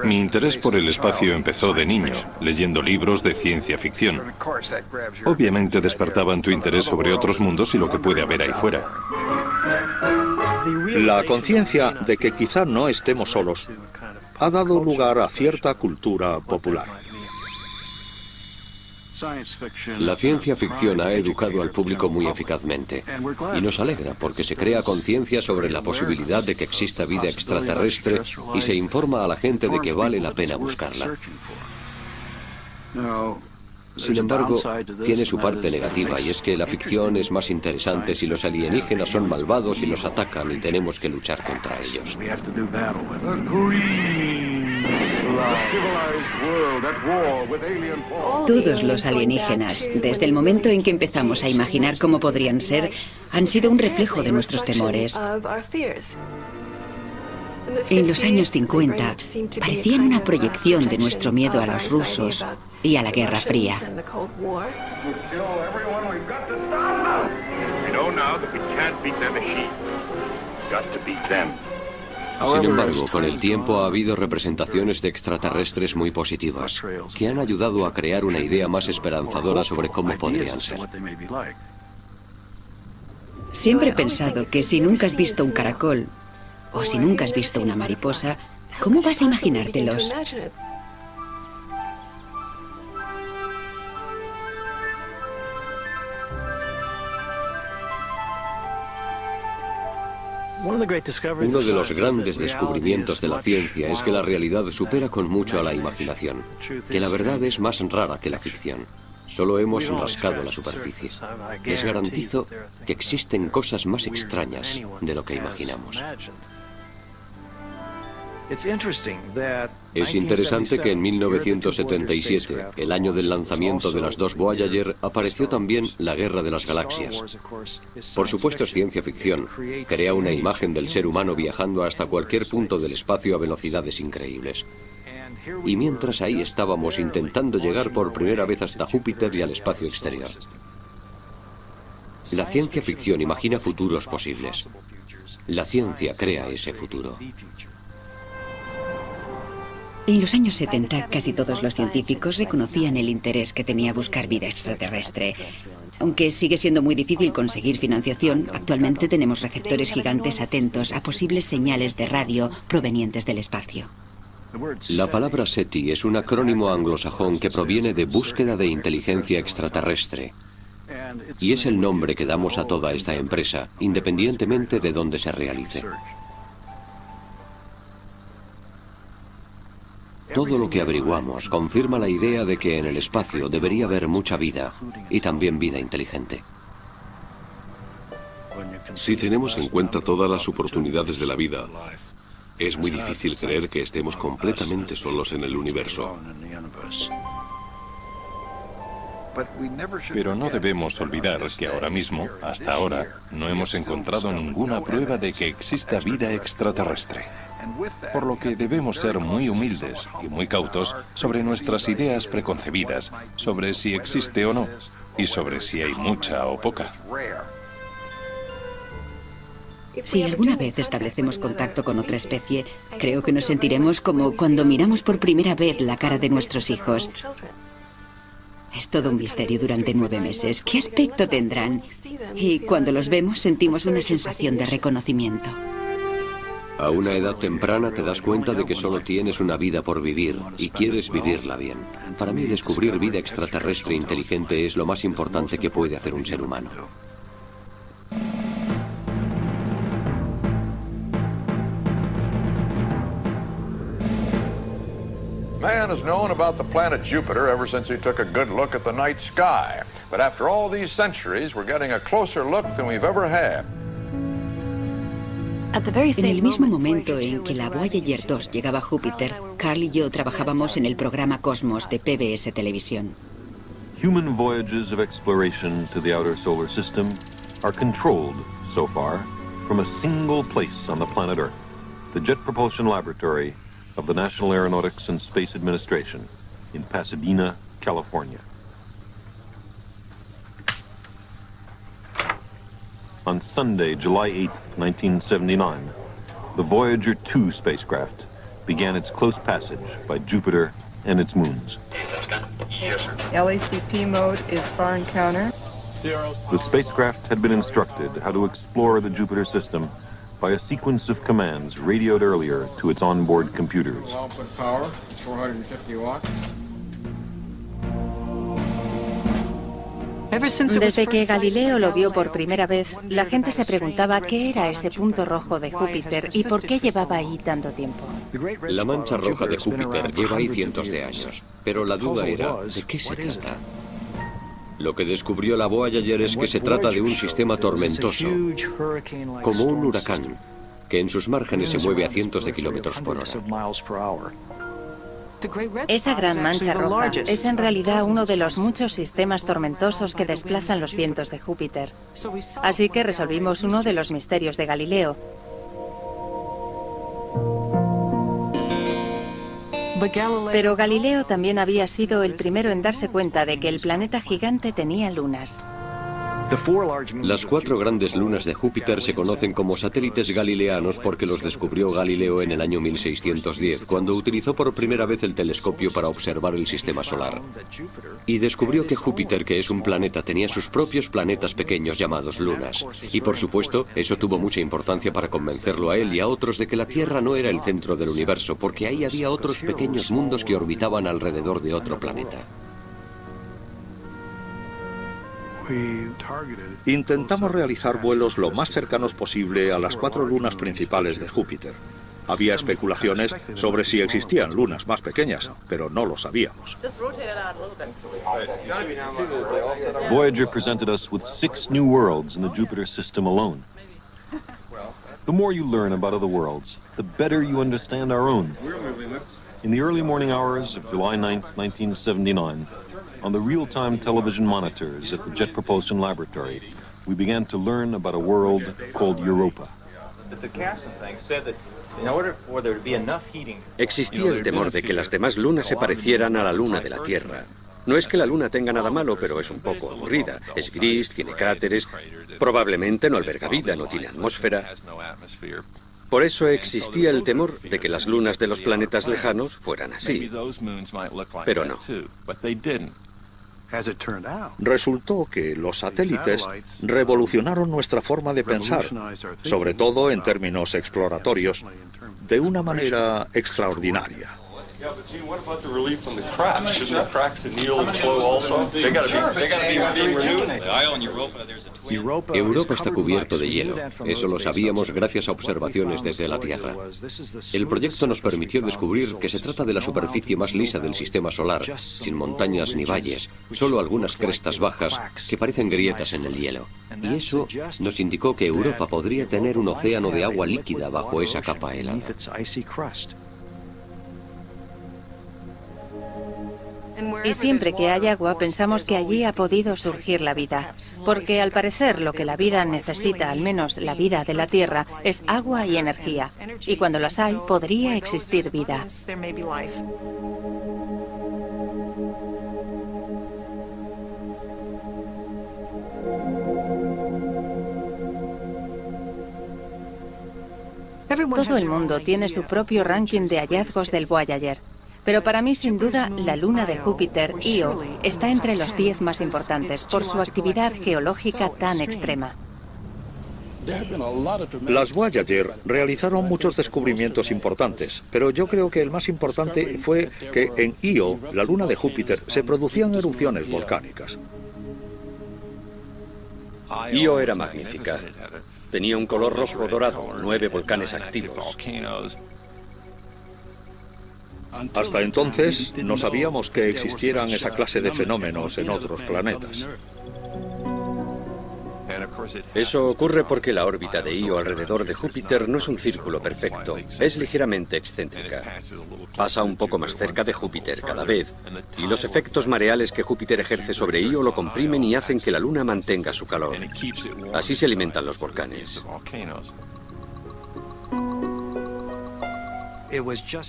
Mi interés por el espacio empezó de niño, leyendo libros de ciencia ficción. Obviamente despertaban tu interés sobre otros mundos y lo que puede haber ahí fuera. La conciencia de que quizá no estemos solos ha dado lugar a cierta cultura popular. La ciencia ficción ha educado al público muy eficazmente y nos alegra porque se crea conciencia sobre la posibilidad de que exista vida extraterrestre y se informa a la gente de que vale la pena buscarla. Sin embargo, tiene su parte negativa y es que la ficción es más interesante si los alienígenas son malvados y nos atacan y tenemos que luchar contra ellos. Todos los alienígenas, desde el momento en que empezamos a imaginar cómo podrían ser, han sido un reflejo de nuestros temores. En los años 50, parecían una proyección de nuestro miedo a los rusos y a la Guerra Fría. Sin embargo, con el tiempo ha habido representaciones de extraterrestres muy positivas, que han ayudado a crear una idea más esperanzadora sobre cómo podrían ser. Siempre he pensado que si nunca has visto un caracol, o si nunca has visto una mariposa, ¿cómo vas a imaginártelos? Uno de los grandes descubrimientos de la ciencia es que la realidad supera con mucho a la imaginación, que la verdad es más rara que la ficción. Solo hemos rascado la superficie. Les garantizo que existen cosas más extrañas de lo que imaginamos. Es interesante que en 1977, el año del lanzamiento de las dos Voyager, apareció también la Guerra de las Galaxias. Por supuesto es ciencia ficción, crea una imagen del ser humano viajando hasta cualquier punto del espacio a velocidades increíbles. Y mientras ahí estábamos intentando llegar por primera vez hasta Júpiter y al espacio exterior. La ciencia ficción imagina futuros posibles. La ciencia crea ese futuro. En los años 70, casi todos los científicos reconocían el interés que tenía buscar vida extraterrestre. Aunque sigue siendo muy difícil conseguir financiación, actualmente tenemos receptores gigantes atentos a posibles señales de radio provenientes del espacio. La palabra SETI es un acrónimo anglosajón que proviene de búsqueda de inteligencia extraterrestre. Y es el nombre que damos a toda esta empresa, independientemente de dónde se realice. Todo lo que averiguamos confirma la idea de que en el espacio debería haber mucha vida, y también vida inteligente. Si tenemos en cuenta todas las oportunidades de la vida, es muy difícil creer que estemos completamente solos en el universo. Pero no debemos olvidar que ahora mismo, hasta ahora, no hemos encontrado ninguna prueba de que exista vida extraterrestre. Por lo que debemos ser muy humildes y muy cautos sobre nuestras ideas preconcebidas, sobre si existe o no, y sobre si hay mucha o poca. Si alguna vez establecemos contacto con otra especie, creo que nos sentiremos como cuando miramos por primera vez la cara de nuestros hijos. Es todo un misterio durante 9 meses. ¿Qué aspecto tendrán? Y cuando los vemos sentimos una sensación de reconocimiento. A una edad temprana te das cuenta de que solo tienes una vida por vivir y quieres vivirla bien. Para mí, descubrir vida extraterrestre inteligente es lo más importante que puede hacer un ser humano. Man has known about the planet Jupiter ever since he took a good look at the night sky. But after all these centuries, we're getting a closer look than we've ever had. En el mismo momento en que la Voyager 2 llegaba a Júpiter, Carl y yo trabajábamos en el programa Cosmos de PBS Televisión. Human voyages of exploration to the outer solar system are controlled, so far, from a single place on the planet Earth, the Jet Propulsion Laboratory of the National Aeronautics and Space Administration in Pasadena, California. On Sunday, July 8, 1979, the Voyager 2 spacecraft began its close passage by Jupiter and its moons. LACP mode is far encounter. The spacecraft had been instructed how to explore the Jupiter system by a sequence of commands radioed earlier to its onboard computers. Output power, 450 watts. Desde que Galileo lo vio por primera vez, la gente se preguntaba qué era ese punto rojo de Júpiter y por qué llevaba ahí tanto tiempo. La mancha roja de Júpiter lleva ahí cientos de años, pero la duda era, ¿de qué se trata? Lo que descubrió la Voyager es que se trata de un sistema tormentoso, como un huracán, que en sus márgenes se mueve a cientos de kilómetros por hora. Esa gran mancha roja es en realidad uno de los muchos sistemas tormentosos que desplazan los vientos de Júpiter. Así que resolvimos uno de los misterios de Galileo. Pero Galileo también había sido el primero en darse cuenta de que el planeta gigante tenía lunas. Las 4 grandes lunas de Júpiter se conocen como satélites galileanos porque los descubrió Galileo en el año 1610, cuando utilizó por primera vez el telescopio para observar el sistema solar. Y descubrió que Júpiter, que es un planeta, tenía sus propios planetas pequeños llamados lunas. Y por supuesto, eso tuvo mucha importancia para convencerlo a él y a otros de que la Tierra no era el centro del universo, porque ahí había otros pequeños mundos que orbitaban alrededor de otro planeta. Intentamos realizar vuelos lo más cercanos posible a las 4 lunas principales de Júpiter. Había especulaciones sobre si existían lunas más pequeñas, pero no lo sabíamos. Voyager presented us with 6 new worlds in the Jupiter system alone. The more you learn about other worlds, the better you understand our own. In the early morning hours of July 9, 1979, on the real-time television monitors at the Jet Propulsion Laboratory, we began to learn about a world called Europa. Existía el temor de que las demás lunas se parecieran a la luna de la Tierra. No es que la luna tenga nada malo, pero es un poco aburrida. Es gris, tiene cráteres, probablemente no alberga vida, no tiene atmósfera. Por eso existía el temor de que las lunas de los planetas lejanos fueran así. Pero no. Resultó que los satélites revolucionaron nuestra forma de pensar, sobre todo en términos exploratorios, de una manera extraordinaria. Yeah, but Gene, what about the relief from the cracks? Shouldn't the cracks in Eel flow also? They gotta be being renewed. Europa está cubierto de hielo. Eso lo sabíamos gracias a observaciones desde la Tierra. El proyecto nos permitió descubrir que se trata de la superficie más lisa del sistema solar, sin montañas ni valles, solo algunas crestas bajas que parecen grietas en el hielo. Y eso nos indicó que Europa podría tener un océano de agua líquida bajo esa capa helada. Y siempre que hay agua pensamos que allí ha podido surgir la vida, porque al parecer lo que la vida necesita, al menos la vida de la Tierra, es agua y energía. Y cuando las hay, podría existir vida. Todo el mundo tiene su propio ranking de hallazgos del Voyager. Pero para mí, sin duda, la luna de Júpiter, Io, está entre los 10 más importantes por su actividad geológica tan extrema. Las Voyager realizaron muchos descubrimientos importantes, pero yo creo que el más importante fue que en Io, la luna de Júpiter, se producían erupciones volcánicas. Io era magnífica. Tenía un color rojo dorado, 9 volcanes activos. Hasta entonces no sabíamos que existieran esa clase de fenómenos en otros planetas. Eso ocurre porque la órbita de Io alrededor de Júpiter no es un círculo perfecto, es ligeramente excéntrica. Pasa un poco más cerca de Júpiter cada vez, y los efectos mareales que Júpiter ejerce sobre Io lo comprimen y hacen que la Luna mantenga su calor. Así se alimentan los volcanes.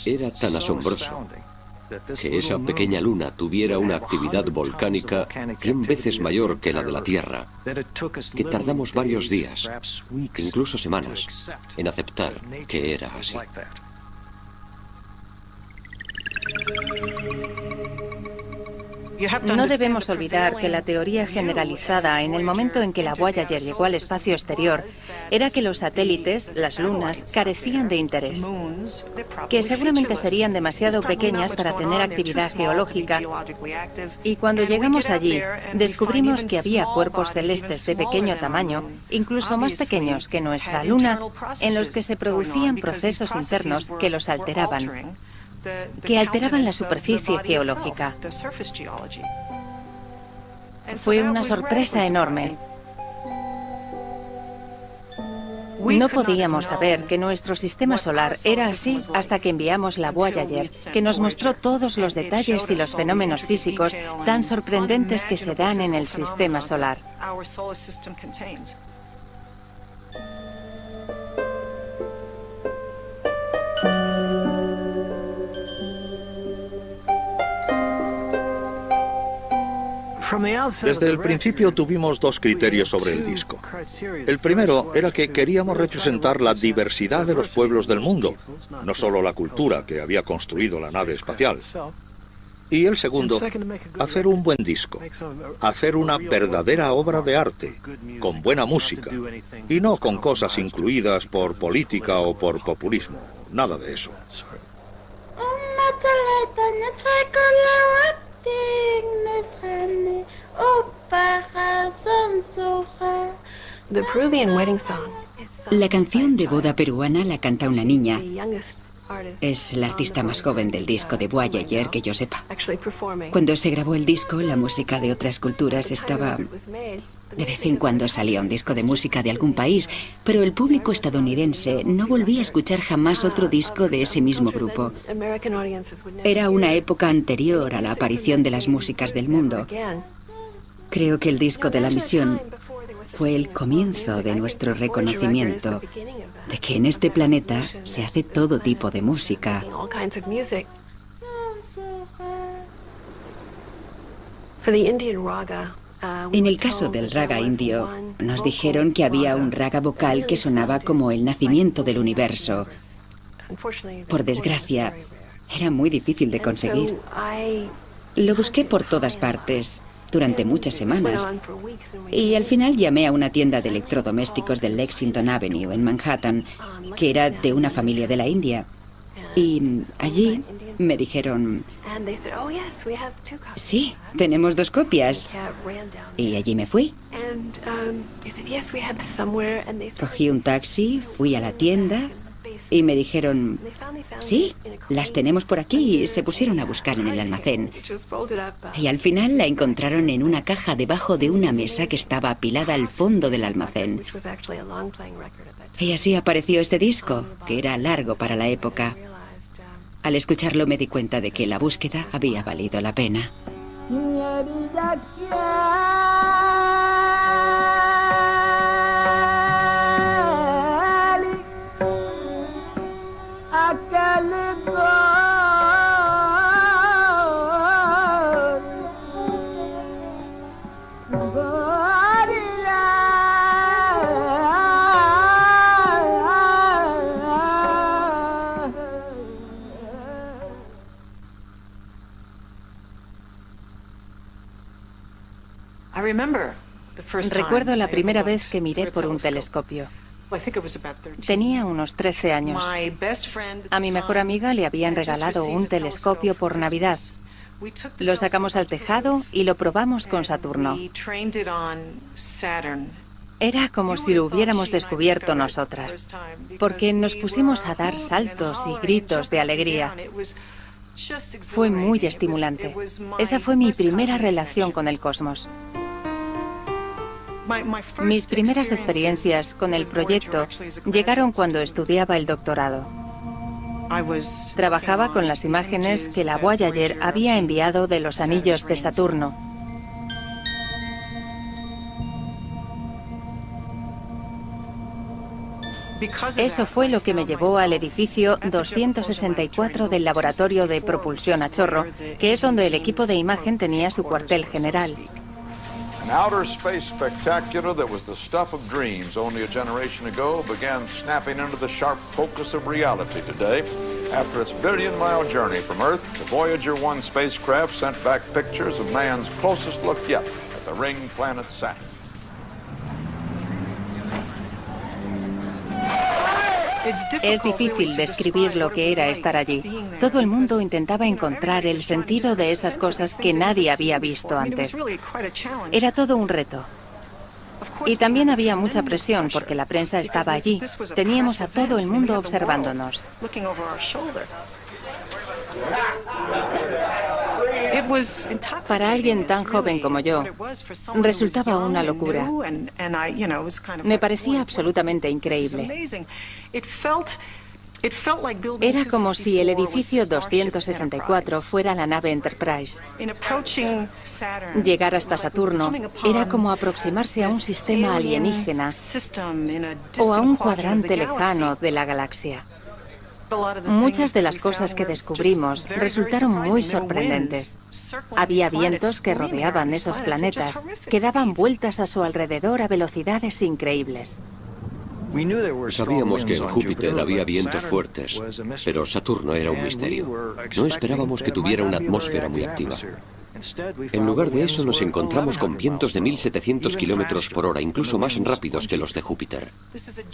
Era tan asombroso que esa pequeña luna tuviera una actividad volcánica 100 veces mayor que la de la Tierra, que tardamos varios días, incluso semanas, en aceptar que era así. No debemos olvidar que la teoría generalizada en el momento en que la Voyager llegó al espacio exterior era que los satélites, las lunas, carecían de interés, que seguramente serían demasiado pequeñas para tener actividad geológica, y cuando llegamos allí descubrimos que había cuerpos celestes de pequeño tamaño, incluso más pequeños que nuestra Luna, en los que se producían procesos internos que los alteraban, la superficie geológica. Fue una sorpresa enorme. No podíamos saber que nuestro sistema solar era así hasta que enviamos la Voyager, que nos mostró todos los detalles y los fenómenos físicos tan sorprendentes que se dan en el sistema solar. Desde el principio tuvimos dos criterios sobre el disco. El primero era que queríamos representar la diversidad de los pueblos del mundo, no solo la cultura que había construido la nave espacial. Y el segundo, hacer un buen disco, hacer una verdadera obra de arte, con buena música, y no con cosas incluidas por política o por populismo, nada de eso. La canción de boda peruana la canta una niña. Es la artista más joven del disco de Voyager que yo sepa. Cuando se grabó el disco, la música de otras culturas estaba... De vez en cuando salía un disco de música de algún país, pero el público estadounidense no volvía a escuchar jamás otro disco de ese mismo grupo. Era una época anterior a la aparición de las músicas del mundo. Creo que el disco de la misión fue el comienzo de nuestro reconocimiento de que en este planeta se hace todo tipo de música. En el caso del raga indio, nos dijeron que había un raga vocal que sonaba como el nacimiento del universo. Por desgracia, era muy difícil de conseguir. Lo busqué por todas partes durante muchas semanas y al final llamé a una tienda de electrodomésticos del Lexington Avenue en Manhattan, que era de una familia de la India. Y allí Me dijeron, sí, tenemos 2 copias. Y allí me fui. Cogí un taxi, fui a la tienda y me dijeron, sí, las tenemos por aquí. Y se pusieron a buscar en el almacén. Y al final la encontraron en una caja debajo de una mesa que estaba apilada al fondo del almacén. Y así apareció este disco, que era largo para la época. Al escucharlo me di cuenta de que la búsqueda había valido la pena. Recuerdo la primera vez que miré por un telescopio. Tenía unos 13 años. A mi mejor amiga le habían regalado un telescopio por Navidad. Lo sacamos al tejado y lo probamos con Saturno. Era como si lo hubiéramos descubierto nosotras, porque nos pusimos a dar saltos y gritos de alegría. Fue muy estimulante. Esa fue mi primera relación con el cosmos. Mis primeras experiencias con el proyecto llegaron cuando estudiaba el doctorado. Trabajaba con las imágenes que la Voyager había enviado de los anillos de Saturno. Eso fue lo que me llevó al edificio 264 del Laboratorio de Propulsión a Chorro, que es donde el equipo de imagen tenía su cuartel general. An outer space spectacular that was the stuff of dreams only a generation ago began snapping into the sharp focus of reality today. After its billion-mile journey from Earth, the Voyager 1 spacecraft sent back pictures of man's closest look yet at the ring planet Saturn. Es difícil describir lo que era estar allí. Todo el mundo intentaba encontrar el sentido de esas cosas que nadie había visto antes. Era todo un reto. Y también había mucha presión porque la prensa estaba allí. Teníamos a todo el mundo observándonos. Para alguien tan joven como yo, resultaba una locura. Me parecía absolutamente increíble. Era como si el edificio 264 fuera la nave Enterprise. Llegar hasta Saturno era como aproximarse a un sistema alienígena o a un cuadrante lejano de la galaxia. Muchas de las cosas que descubrimos resultaron muy sorprendentes. Había vientos que rodeaban esos planetas, que daban vueltas a su alrededor a velocidades increíbles. Sabíamos que en Júpiter había vientos fuertes, pero Saturno era un misterio. No esperábamos que tuviera una atmósfera muy activa. En lugar de eso nos encontramos con vientos de 1700 kilómetros por hora, incluso más rápidos que los de Júpiter.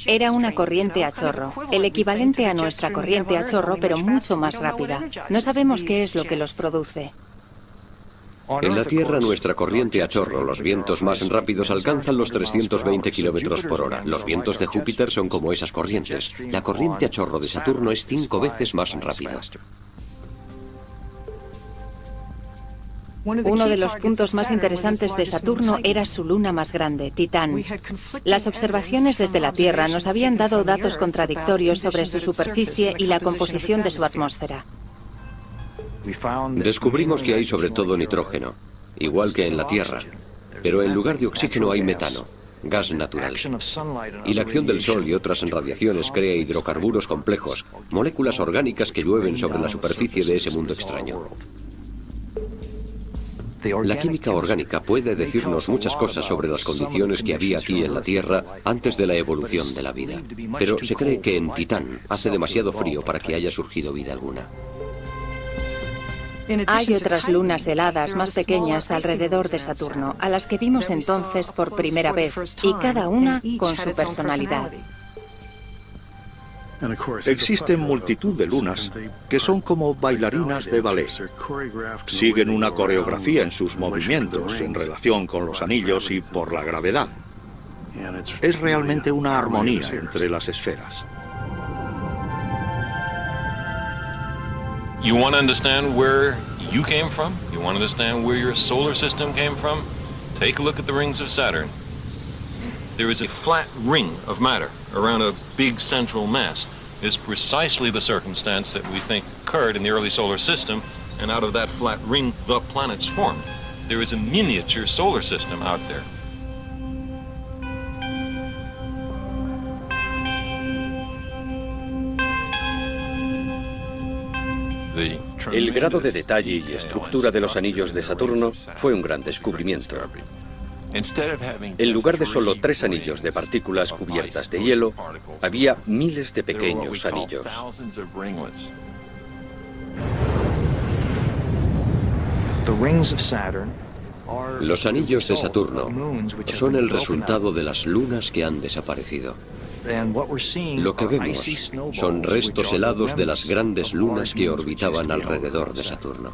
Era una corriente a chorro, el equivalente a nuestra corriente a chorro, pero mucho más rápida. No sabemos qué es lo que los produce. En la Tierra, nuestra corriente a chorro, los vientos más rápidos alcanzan los 320 kilómetros por hora. Los vientos de Júpiter son como esas corrientes. La corriente a chorro de Saturno es 5 veces más rápida. Uno de los puntos más interesantes de Saturno era su luna más grande, Titán. Las observaciones desde la Tierra nos habían dado datos contradictorios sobre su superficie y la composición de su atmósfera. Descubrimos que hay sobre todo nitrógeno, igual que en la Tierra, pero en lugar de oxígeno hay metano, gas natural. Y la acción del Sol y otras radiaciones crea hidrocarburos complejos, moléculas orgánicas que llueven sobre la superficie de ese mundo extraño. La química orgánica puede decirnos muchas cosas sobre las condiciones que había aquí en la Tierra antes de la evolución de la vida. Pero se cree que en Titán hace demasiado frío para que haya surgido vida alguna. Hay otras lunas heladas más pequeñas alrededor de Saturno, a las que vimos entonces por primera vez, y cada una con su personalidad. Existen multitud de lunas que son como bailarinas de ballet. Siguen una coreografía en sus movimientos en relación con los anillos y por la gravedad. Es realmente una armonía entre las esferas. You want to understand where you came from? You want to understand where your solar system came from? Take a look at the rings of Saturn. There is a flat ring of matter around a big central mass. Is precisely the circumstance that we think occurred in the early solar system, and out of that flat ring, the planets formed. There is a miniature solar system out there. El grado de detalle y estructura de los anillos de Saturno fue un gran descubrimiento. En lugar de solo 3 anillos de partículas cubiertas de hielo, había miles de pequeños anillos. Los anillos de Saturno son el resultado de las lunas que han desaparecido. Lo que vemos son restos helados de las grandes lunas que orbitaban alrededor de Saturno.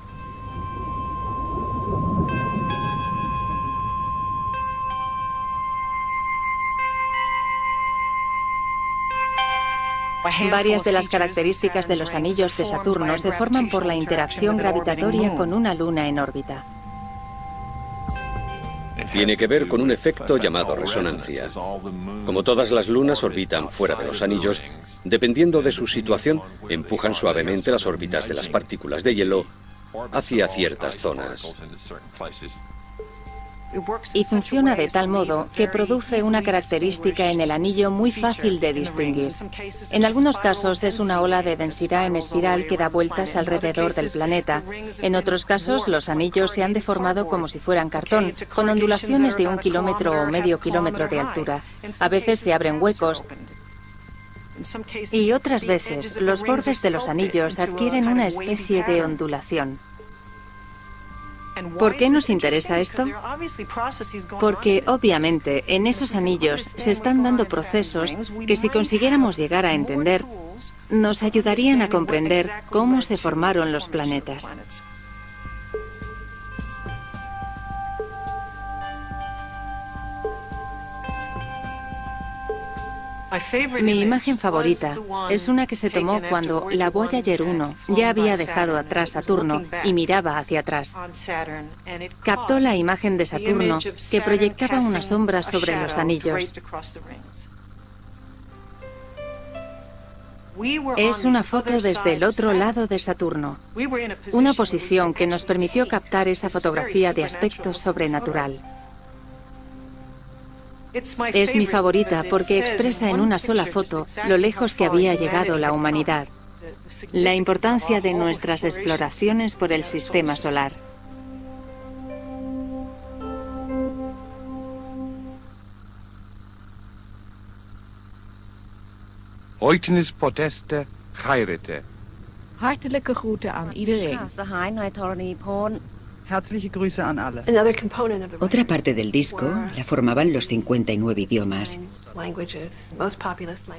Varias de las características de los anillos de Saturno se forman por la interacción gravitatoria con una luna en órbita. Tiene que ver con un efecto llamado resonancia. Como todas las lunas orbitan fuera de los anillos, dependiendo de su situación, empujan suavemente las órbitas de las partículas de hielo hacia ciertas zonas. Y funciona de tal modo que produce una característica en el anillo muy fácil de distinguir. En algunos casos es una ola de densidad en espiral que da vueltas alrededor del planeta. En otros casos los anillos se han deformado como si fueran cartón, con ondulaciones de 1 kilómetro o medio kilómetro de altura. A veces se abren huecos. Y otras veces los bordes de los anillos adquieren una especie de ondulación. ¿Por qué nos interesa esto? Porque, obviamente, en esos anillos se están dando procesos que, si consiguiéramos llegar a entender, nos ayudarían a comprender cómo se formaron los planetas. Mi imagen favorita es una que se tomó cuando la Voyager 1 ya había dejado atrás Saturno y miraba hacia atrás. Captó la imagen de Saturno que proyectaba una sombra sobre los anillos. Es una foto desde el otro lado de Saturno, una posición que nos permitió captar esa fotografía de aspecto sobrenatural. Es mi favorita porque expresa en una sola foto lo lejos que había llegado la humanidad, la importancia de nuestras exploraciones por el sistema solar. Oytenis poteste Chairete. Hartelijke groeten aan iedereen. Herzliche Grüße an alle. Otra parte del disco la formaban los 59 idiomas,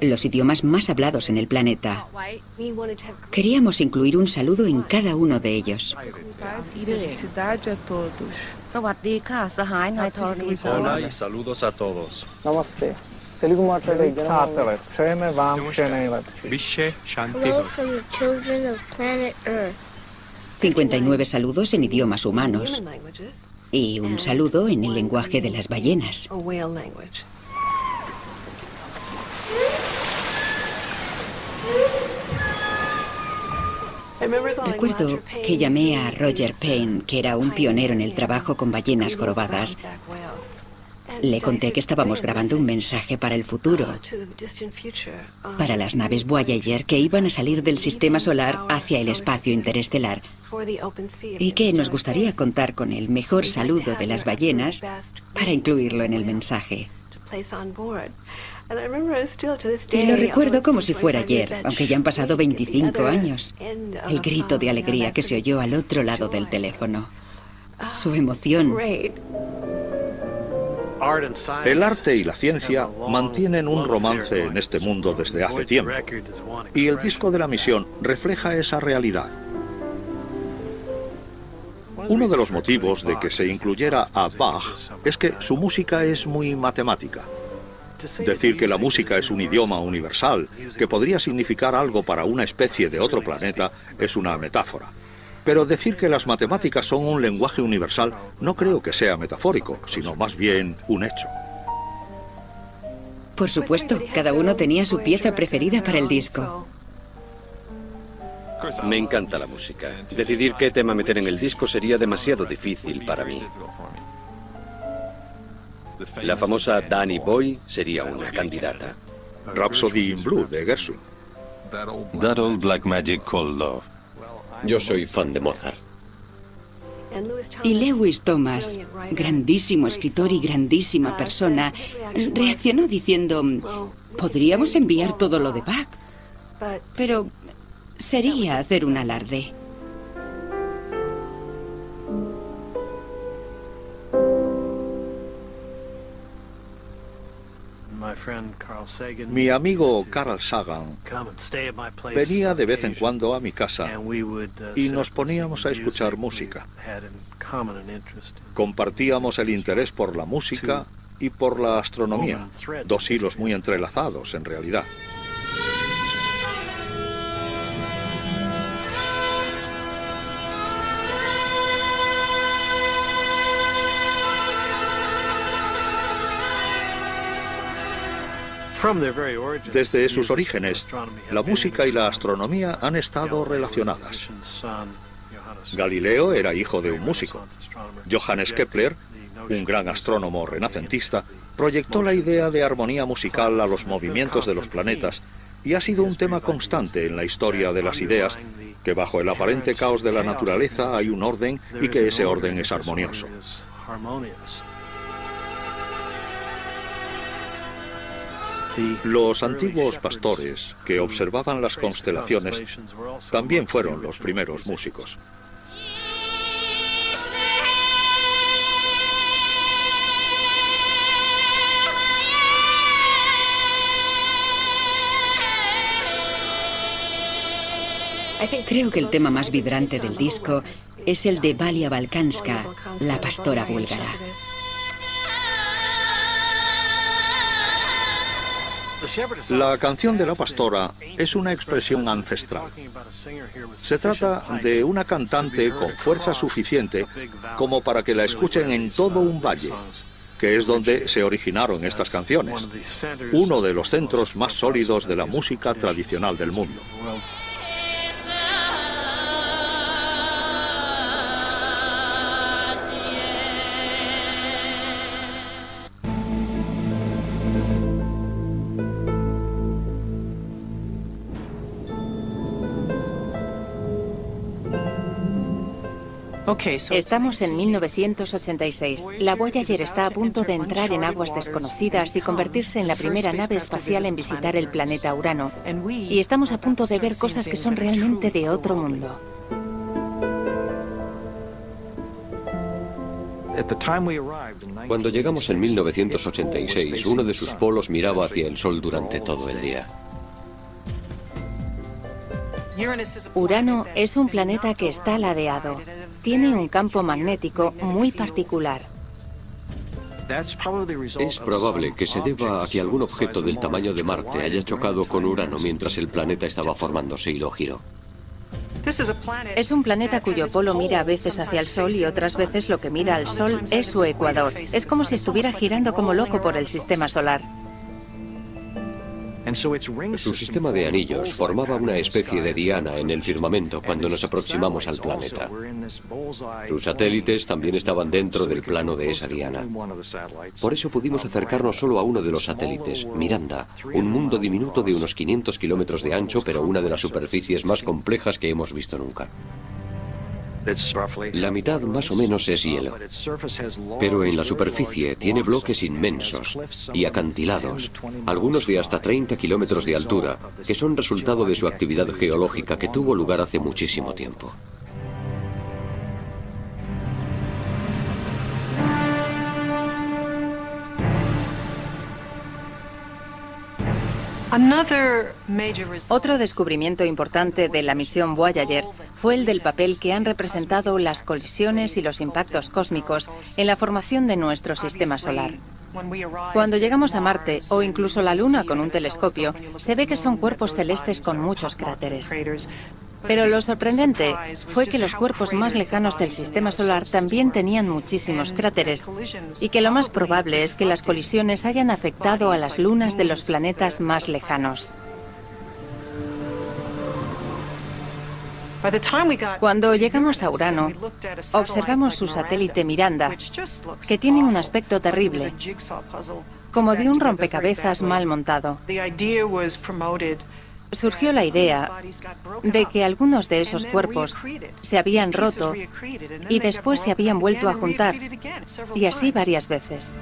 los idiomas más hablados en el planeta. Queríamos incluir un saludo en cada uno de ellos. Hola y saludos a todos. Namaste. Hello from the children of planet Earth. 59 saludos en idiomas humanos y un saludo en el lenguaje de las ballenas. Recuerdo que llamé a Roger Payne, que era un pionero en el trabajo con ballenas jorobadas. Le conté que estábamos grabando un mensaje para el futuro, para las naves Voyager que iban a salir del sistema solar hacia el espacio interestelar, y que nos gustaría contar con el mejor saludo de las ballenas para incluirlo en el mensaje. Y lo recuerdo como si fuera ayer, aunque ya han pasado 25 años. El grito de alegría que se oyó al otro lado del teléfono. Su emoción. El arte y la ciencia mantienen un romance en este mundo desde hace tiempo, y el disco de la misión refleja esa realidad. Uno de los motivos de que se incluyera a Bach es que su música es muy matemática. Decir que la música es un idioma universal, que podría significar algo para una especie de otro planeta, es una metáfora. Pero decir que las matemáticas son un lenguaje universal no creo que sea metafórico, sino más bien un hecho. Por supuesto, cada uno tenía su pieza preferida para el disco. Me encanta la música. Decidir qué tema meter en el disco sería demasiado difícil para mí. La famosa Danny Boy sería una candidata. Rhapsody in Blue de Gershwin. That Old Black Magic Called Love. Yo soy fan de Mozart. Y Lewis Thomas, grandísimo escritor y grandísima persona, reaccionó diciendo: podríamos enviar todo lo de Bach, pero sería hacer un alarde. Mi amigo Carl Sagan venía de vez en cuando a mi casa y nos poníamos a escuchar música. Compartíamos el interés por la música y por la astronomía, dos hilos muy entrelazados en realidad. Desde sus orígenes, la música y la astronomía han estado relacionadas. Galileo era hijo de un músico. Johannes Kepler, un gran astrónomo renacentista, proyectó la idea de armonía musical a los movimientos de los planetas y ha sido un tema constante en la historia de las ideas, que bajo el aparente caos de la naturaleza hay un orden y que ese orden es armonioso. Los antiguos pastores que observaban las constelaciones también fueron los primeros músicos. Creo que el tema más vibrante del disco es el de Valia Balkanska, la pastora búlgara. La canción de la pastora es una expresión ancestral. Se trata de una cantante con fuerza suficiente como para que la escuchen en todo un valle, que es donde se originaron estas canciones, uno de los centros más sólidos de la música tradicional del mundo. Estamos en 1986. La Voyager está a punto de entrar en aguas desconocidas y convertirse en la primera nave espacial en visitar el planeta Urano. Y estamos a punto de ver cosas que son realmente de otro mundo. Cuando llegamos en 1986, uno de sus polos miraba hacia el Sol durante todo el día. Urano es un planeta que está ladeado. Tiene un campo magnético muy particular. Es probable que se deba a que algún objeto del tamaño de Marte haya chocado con Urano mientras el planeta estaba formándose y lo giró. Es un planeta cuyo polo mira a veces hacia el Sol y otras veces lo que mira al Sol es su ecuador. Es como si estuviera girando como loco por el sistema solar. Su sistema de anillos formaba una especie de diana en el firmamento cuando nos aproximamos al planeta. Sus satélites también estaban dentro del plano de esa diana. Por eso pudimos acercarnos solo a uno de los satélites, Miranda, un mundo diminuto de unos 500 kilómetros de ancho, pero una de las superficies más complejas que hemos visto nunca. La mitad más o menos es hielo, pero en la superficie tiene bloques inmensos y acantilados, algunos de hasta 30 kilómetros de altura, que son resultado de su actividad geológica que tuvo lugar hace muchísimo tiempo. Otro descubrimiento importante de la misión Voyager fue el del papel que han representado las colisiones y los impactos cósmicos en la formación de nuestro sistema solar. Cuando llegamos a Marte, o incluso la Luna con un telescopio, se ve que son cuerpos celestes con muchos cráteres. Pero lo sorprendente fue que los cuerpos más lejanos del sistema solar también tenían muchísimos cráteres, y que lo más probable es que las colisiones hayan afectado a las lunas de los planetas más lejanos. Cuando llegamos a Urano, observamos su satélite Miranda, que tiene un aspecto terrible, como de un rompecabezas mal montado. Surgió la idea de que algunos de esos cuerpos se habían roto y después se habían vuelto a juntar, y así varias veces.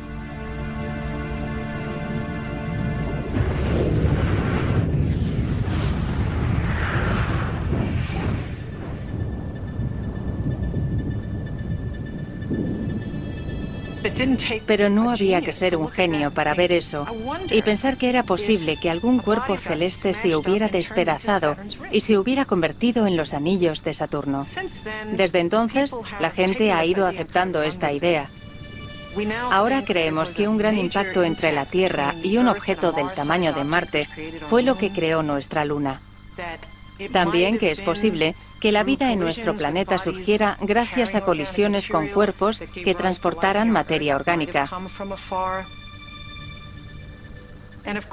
Pero no había que ser un genio para ver eso y pensar que era posible que algún cuerpo celeste se hubiera despedazado y se hubiera convertido en los anillos de Saturno. Desde entonces, la gente ha ido aceptando esta idea. Ahora creemos que un gran impacto entre la Tierra y un objeto del tamaño de Marte fue lo que creó nuestra Luna. También que es posible que la vida en nuestro planeta surgiera gracias a colisiones con cuerpos que transportaran materia orgánica.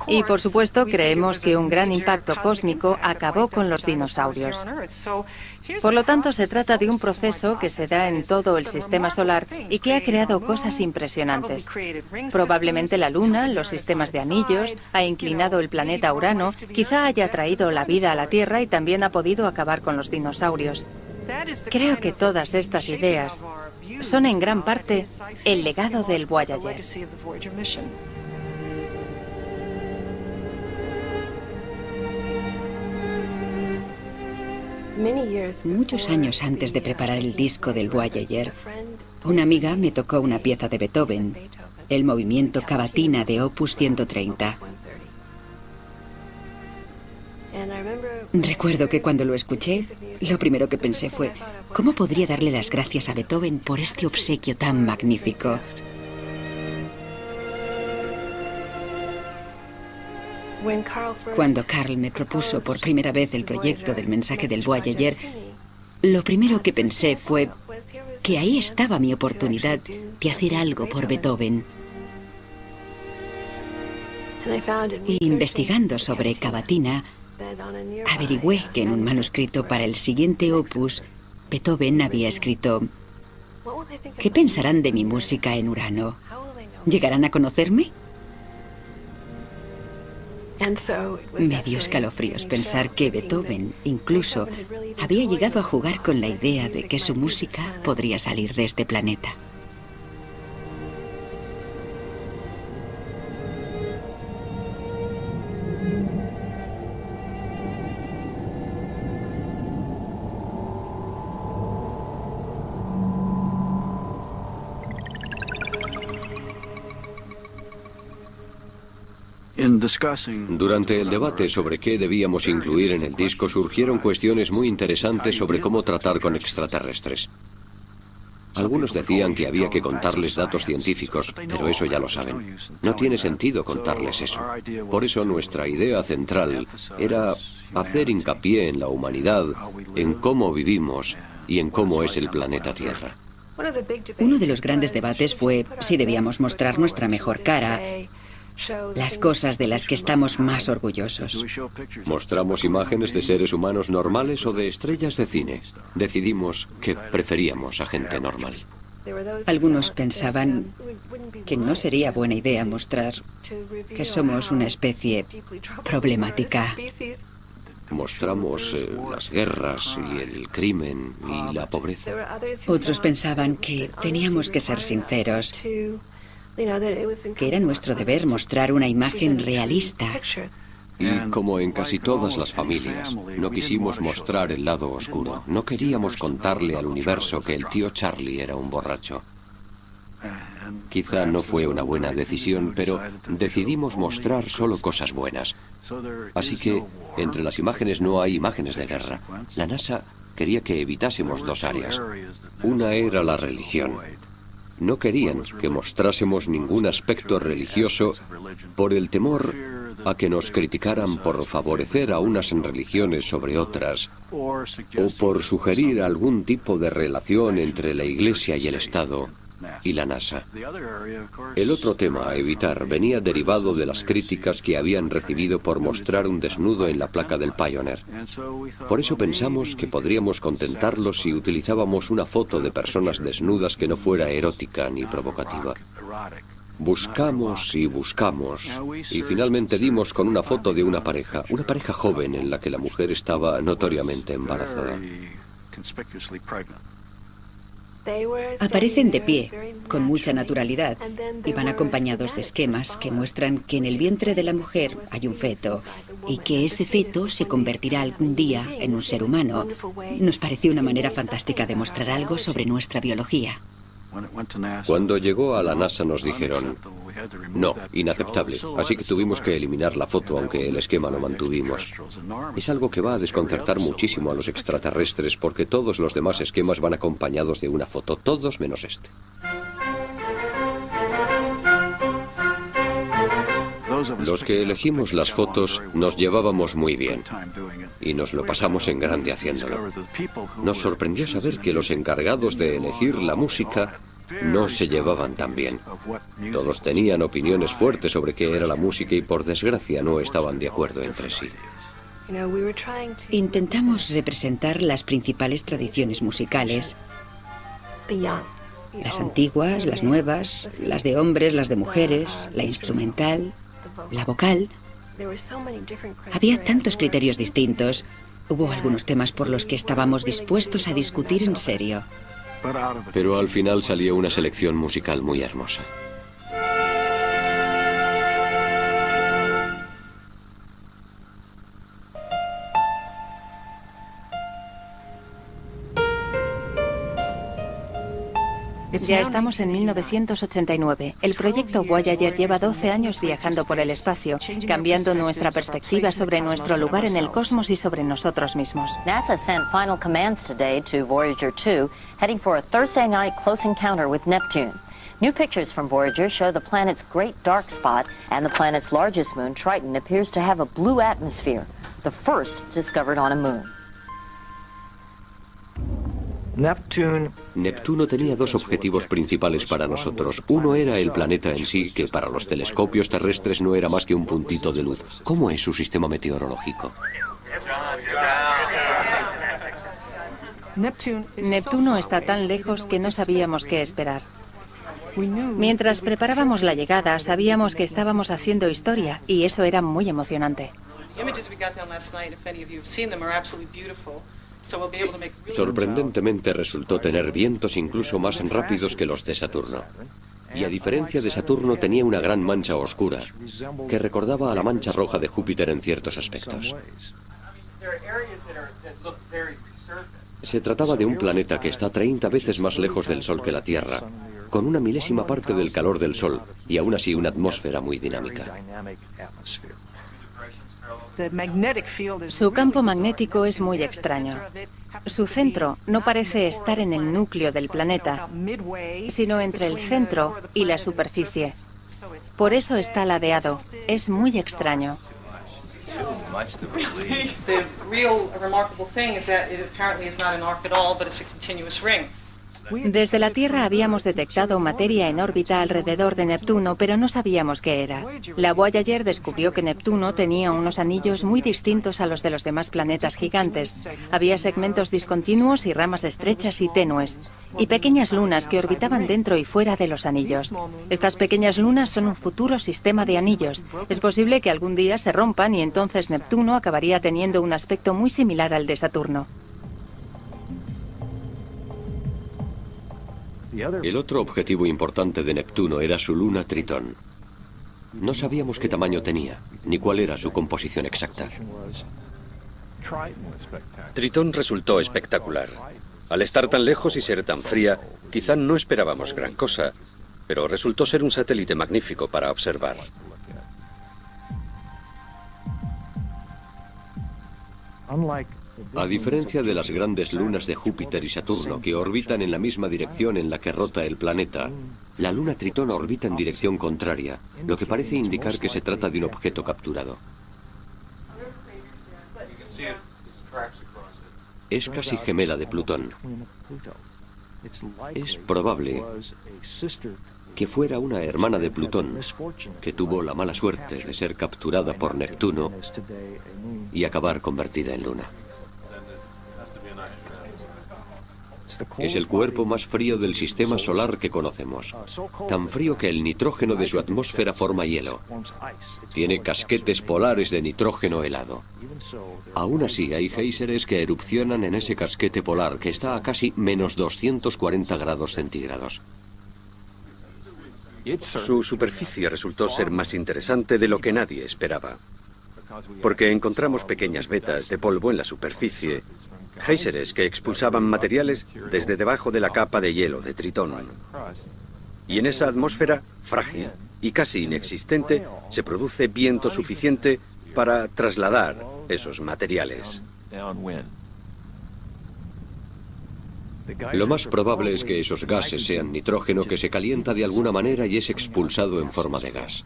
Y por supuesto creemos que un gran impacto cósmico acabó con los dinosaurios. Por lo tanto, se trata de un proceso que se da en todo el sistema solar y que ha creado cosas impresionantes. Probablemente la Luna, los sistemas de anillos, ha inclinado el planeta Urano, quizá haya traído la vida a la Tierra y también ha podido acabar con los dinosaurios. Creo que todas estas ideas son en gran parte el legado del Voyager. Muchos años antes de preparar el disco del Voyager, una amiga me tocó una pieza de Beethoven, el movimiento Cavatina de Opus 130. Recuerdo que cuando lo escuché, lo primero que pensé fue, ¿cómo podría darle las gracias a Beethoven por este obsequio tan magnífico? Cuando Carl me propuso por primera vez el proyecto del mensaje del Voyager, lo primero que pensé fue que ahí estaba mi oportunidad de hacer algo por Beethoven. Y investigando sobre Cavatina, averigüé que en un manuscrito para el siguiente opus, Beethoven había escrito: ¿qué pensarán de mi música en Urano? ¿Llegarán a conocerme? Me dio escalofríos pensar que Beethoven incluso había llegado a jugar con la idea de que su música podría salir de este planeta. Durante el debate sobre qué debíamos incluir en el disco surgieron cuestiones muy interesantes sobre cómo tratar con extraterrestres. Algunos decían que había que contarles datos científicos, pero eso ya lo saben. No tiene sentido contarles eso. Por eso nuestra idea central era hacer hincapié en la humanidad, en cómo vivimos y en cómo es el planeta Tierra. Uno de los grandes debates fue si debíamos mostrar nuestra mejor cara, las cosas de las que estamos más orgullosos. ¿Mostramos imágenes de seres humanos normales o de estrellas de cine? Decidimos que preferíamos a gente normal. Algunos pensaban que no sería buena idea mostrar que somos una especie problemática. Mostramos las guerras y el crimen y la pobreza. Otros pensaban que teníamos que ser sinceros, que era nuestro deber mostrar una imagen realista. Y como en casi todas las familias, no quisimos mostrar el lado oscuro. No queríamos contarle al universo que el tío Charlie era un borracho. Quizá no fue una buena decisión, pero decidimos mostrar solo cosas buenas. Así que entre las imágenes no hay imágenes de guerra. La NASA quería que evitásemos dos áreas. Una era la religión. No querían que mostrásemos ningún aspecto religioso por el temor a que nos criticaran por favorecer a unas religiones sobre otras o por sugerir algún tipo de relación entre la Iglesia y el Estado y la NASA. El otro tema a evitar venía derivado de las críticas que habían recibido por mostrar un desnudo en la placa del Pioneer. Por eso pensamos que podríamos contentarlos si utilizábamos una foto de personas desnudas que no fuera erótica ni provocativa. Buscamos y buscamos, y finalmente dimos con una foto de una pareja joven en la que la mujer estaba notoriamente embarazada. Aparecen de pie, con mucha naturalidad, y van acompañados de esquemas que muestran que en el vientre de la mujer hay un feto, y que ese feto se convertirá algún día en un ser humano. Nos pareció una manera fantástica de mostrar algo sobre nuestra biología. Cuando llegó a la NASA nos dijeron, no, inaceptable, así que tuvimos que eliminar la foto, aunque el esquema lo mantuvimos. Es algo que va a desconcertar muchísimo a los extraterrestres porque todos los demás esquemas van acompañados de una foto, todos menos este. Los que elegimos las fotos nos llevábamos muy bien y nos lo pasamos en grande haciéndolo. Nos sorprendió saber que los encargados de elegir la música no se llevaban tan bien. Todos tenían opiniones fuertes sobre qué era la música y por desgracia no estaban de acuerdo entre sí. Intentamos representar las principales tradiciones musicales. Las antiguas, las nuevas, las de hombres, las de mujeres, la instrumental, la vocal. Había tantos criterios distintos. Hubo algunos temas por los que estábamos dispuestos a discutir en serio. Pero al final salió una selección musical muy hermosa. Ya estamos en 1989. El proyecto Voyager lleva 12 años viajando por el espacio, cambiando nuestra perspectiva sobre nuestro lugar en el cosmos y sobre nosotros mismos. NASA sent final commands today to Voyager 2, heading for a Thursday night close encounter with Neptune. New pictures from Voyager show the planet's great dark spot, and the planet's largest moon, Triton, appears to have a blue atmosphere, the first discovered on a moon. Neptuno tenía dos objetivos principales para nosotros. Uno era el planeta en sí, que para los telescopios terrestres no era más que un puntito de luz. ¿Cómo es su sistema meteorológico? Neptuno está tan lejos que no sabíamos qué esperar. Mientras preparábamos la llegada, sabíamos que estábamos haciendo historia, y eso era muy emocionante. Sorprendentemente resultó tener vientos incluso más rápidos que los de Saturno. Y a diferencia de Saturno tenía una gran mancha oscura, que recordaba a la mancha roja de Júpiter en ciertos aspectos. Se trataba de un planeta que está 30 veces más lejos del Sol que la Tierra, con una milésima parte del calor del Sol y aún así una atmósfera muy dinámica. Su campo magnético es muy extraño. Su centro no parece estar en el núcleo del planeta, sino entre el centro y la superficie. Por eso está ladeado. Es muy extraño. Desde la Tierra habíamos detectado materia en órbita alrededor de Neptuno, pero no sabíamos qué era. La Voyager descubrió que Neptuno tenía unos anillos muy distintos a los de los demás planetas gigantes. Había segmentos discontinuos y ramas estrechas y tenues, y pequeñas lunas que orbitaban dentro y fuera de los anillos. Estas pequeñas lunas son un futuro sistema de anillos. Es posible que algún día se rompan y entonces Neptuno acabaría teniendo un aspecto muy similar al de Saturno. El otro objetivo importante de Neptuno era su luna Tritón. No sabíamos qué tamaño tenía, ni cuál era su composición exacta. Tritón resultó espectacular. Al estar tan lejos y ser tan fría, quizá no esperábamos gran cosa, pero resultó ser un satélite magnífico para observar. A diferencia de las grandes lunas de Júpiter y Saturno, que orbitan en la misma dirección en la que rota el planeta, la luna Tritón orbita en dirección contraria, lo que parece indicar que se trata de un objeto capturado. Es casi gemela de Plutón. Es probable que fuera una hermana de Plutón, que tuvo la mala suerte de ser capturada por Neptuno y acabar convertida en luna. Es el cuerpo más frío del sistema solar que conocemos. Tan frío que el nitrógeno de su atmósfera forma hielo. Tiene casquetes polares de nitrógeno helado. Aún así, hay géiseres que erupcionan en ese casquete polar que está a casi menos 240 grados centígrados. Su superficie resultó ser más interesante de lo que nadie esperaba, porque encontramos pequeñas vetas de polvo en la superficie, géiseres que expulsaban materiales desde debajo de la capa de hielo de Tritón. Y en esa atmósfera frágil y casi inexistente se produce viento suficiente para trasladar esos materiales. Lo más probable es que esos gases sean nitrógeno que se calienta de alguna manera y es expulsado en forma de gas.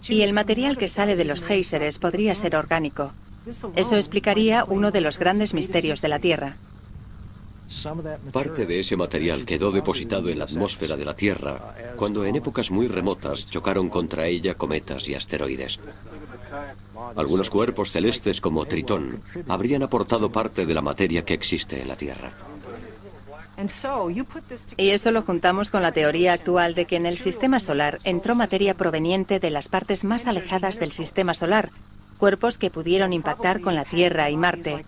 Y el material que sale de los géiseres podría ser orgánico. Eso explicaría uno de los grandes misterios de la Tierra. Parte de ese material quedó depositado en la atmósfera de la Tierra cuando en épocas muy remotas chocaron contra ella cometas y asteroides. Algunos cuerpos celestes como Tritón habrían aportado parte de la materia que existe en la Tierra. Y eso lo juntamos con la teoría actual de que en el sistema solar entró materia proveniente de las partes más alejadas del sistema solar, cuerpos que pudieron impactar con la Tierra y Marte.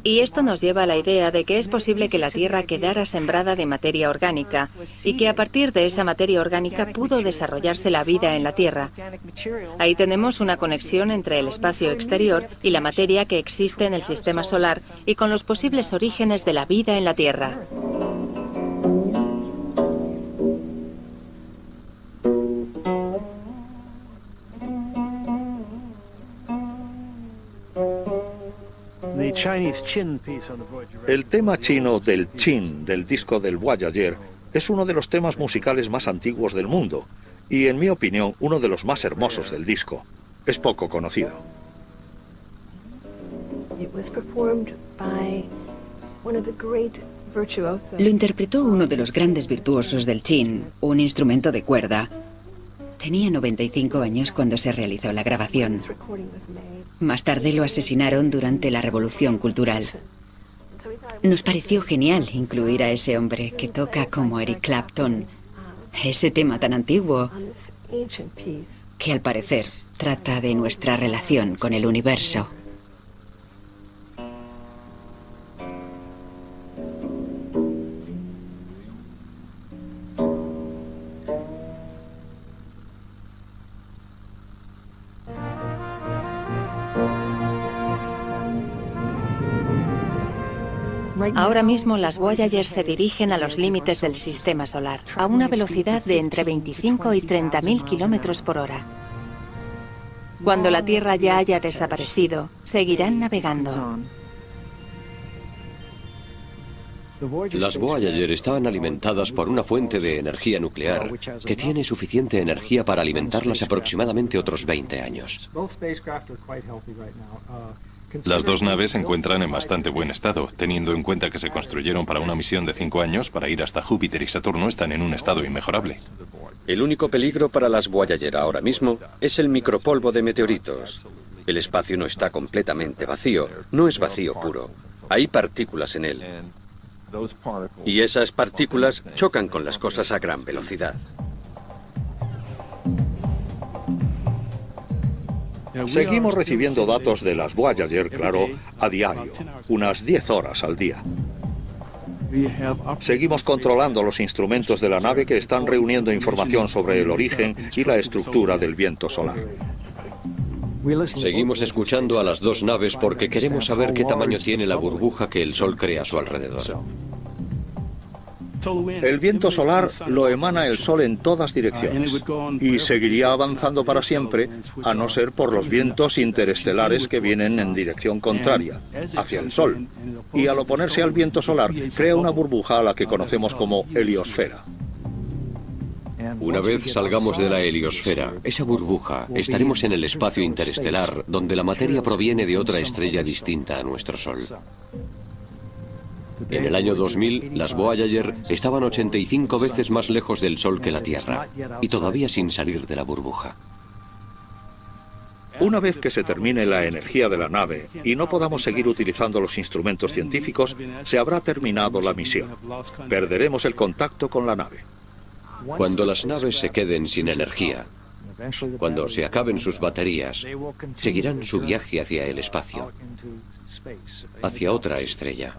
Y esto nos lleva a la idea de que es posible que la Tierra quedara sembrada de materia orgánica y que a partir de esa materia orgánica pudo desarrollarse la vida en la Tierra. Ahí tenemos una conexión entre el espacio exterior y la materia que existe en el sistema solar y con los posibles orígenes de la vida en la Tierra. El tema chino del Chin del disco del Voyager es uno de los temas musicales más antiguos del mundo y, en mi opinión, uno de los más hermosos del disco. Es poco conocido. Lo interpretó uno de los grandes virtuosos del Chin, un instrumento de cuerda. Tenía 95 años cuando se realizó la grabación. Más tarde lo asesinaron durante la Revolución Cultural. Nos pareció genial incluir a ese hombre que toca como Eric Clapton, ese tema tan antiguo que al parecer trata de nuestra relación con el universo. Ahora mismo las Voyager se dirigen a los límites del sistema solar, a una velocidad de entre 25 y 30.000 kilómetros por hora. Cuando la Tierra ya haya desaparecido, seguirán navegando. Las Voyager estaban alimentadas por una fuente de energía nuclear que tiene suficiente energía para alimentarlas aproximadamente otros 20 años. Las dos naves se encuentran en bastante buen estado. Teniendo en cuenta que se construyeron para una misión de 5 años, para ir hasta Júpiter y Saturno, están en un estado inmejorable. El único peligro para las Voyager ahora mismo es el micropolvo de meteoritos. El espacio no está completamente vacío, no es vacío puro. Hay partículas en él. Y esas partículas chocan con las cosas a gran velocidad. Seguimos recibiendo datos de las Voyager, claro, a diario, unas 10 horas al día. Seguimos controlando los instrumentos de la nave que están reuniendo información sobre el origen y la estructura del viento solar. Seguimos escuchando a las dos naves porque queremos saber qué tamaño tiene la burbuja que el Sol crea a su alrededor. El viento solar lo emana el Sol en todas direcciones y seguiría avanzando para siempre, a no ser por los vientos interestelares que vienen en dirección contraria, hacia el Sol, y al oponerse al viento solar crea una burbuja a la que conocemos como heliosfera. Una vez salgamos de la heliosfera, esa burbuja, estaremos en el espacio interestelar, donde la materia proviene de otra estrella distinta a nuestro Sol. En el año 2000, las Voyager estaban 85 veces más lejos del Sol que la Tierra, y todavía sin salir de la burbuja. Una vez que se termine la energía de la nave y no podamos seguir utilizando los instrumentos científicos, se habrá terminado la misión. Perderemos el contacto con la nave. Cuando las naves se queden sin energía, cuando se acaben sus baterías, seguirán su viaje hacia el espacio, hacia otra estrella.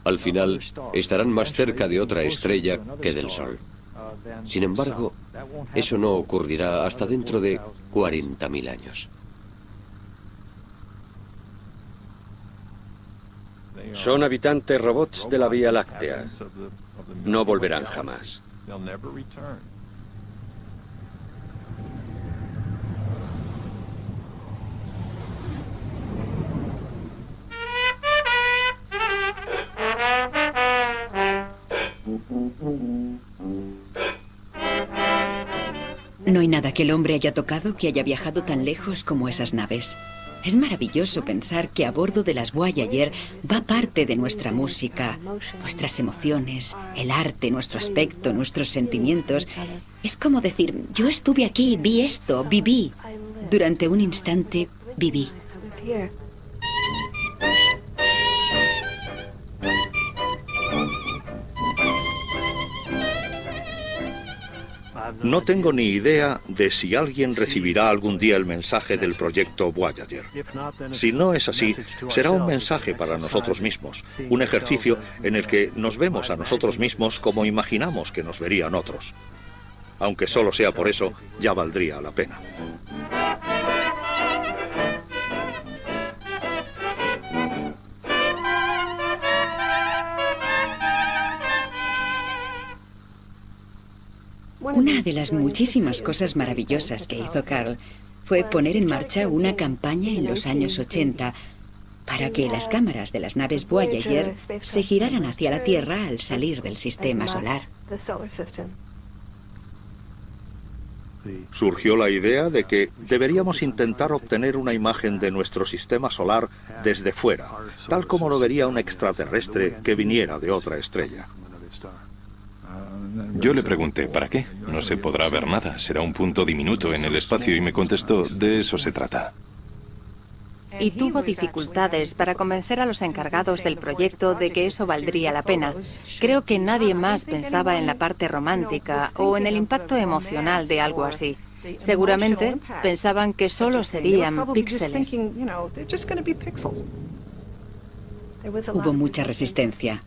Al final, estarán más cerca de otra estrella que del Sol. Sin embargo, eso no ocurrirá hasta dentro de 40.000 años. Son habitantes robots de la Vía Láctea. No volverán jamás. No hay nada que el hombre haya tocado que haya viajado tan lejos como esas naves. Es maravilloso pensar que a bordo de las Voyager va parte de nuestra música, nuestras emociones, el arte, nuestro aspecto, nuestros sentimientos. Es como decir, yo estuve aquí, vi esto, viví. Durante un instante, viví. No tengo ni idea de si alguien recibirá algún día el mensaje del proyecto Voyager. Si no es así, será un mensaje para nosotros mismos, un ejercicio en el que nos vemos a nosotros mismos como imaginamos que nos verían otros. Aunque solo sea por eso, ya valdría la pena. Una de las muchísimas cosas maravillosas que hizo Carl fue poner en marcha una campaña en los años 80 para que las cámaras de las naves Voyager se giraran hacia la Tierra al salir del sistema solar. Surgió la idea de que deberíamos intentar obtener una imagen de nuestro sistema solar desde fuera, tal como lo vería un extraterrestre que viniera de otra estrella. Yo le pregunté, ¿para qué? No se podrá ver nada, será un punto diminuto en el espacio, y me contestó, de eso se trata. Y tuvo dificultades para convencer a los encargados del proyecto de que eso valdría la pena. Creo que nadie más pensaba en la parte romántica o en el impacto emocional de algo así. Seguramente pensaban que solo serían píxeles. Hubo mucha resistencia.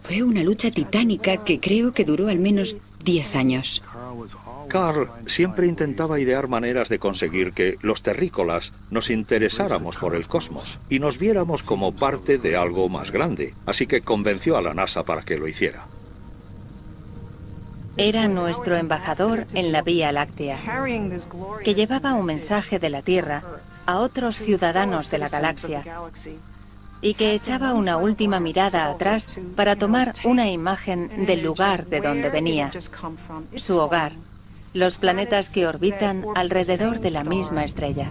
Fue una lucha titánica que creo que duró al menos 10 años. Carl siempre intentaba idear maneras de conseguir que los terrícolas nos interesáramos por el cosmos y nos viéramos como parte de algo más grande, así que convenció a la NASA para que lo hiciera. Era nuestro embajador en la Vía Láctea, que llevaba un mensaje de la Tierra a otros ciudadanos de la galaxia y que echaba una última mirada atrás para tomar una imagen del lugar de donde venía, su hogar, los planetas que orbitan alrededor de la misma estrella.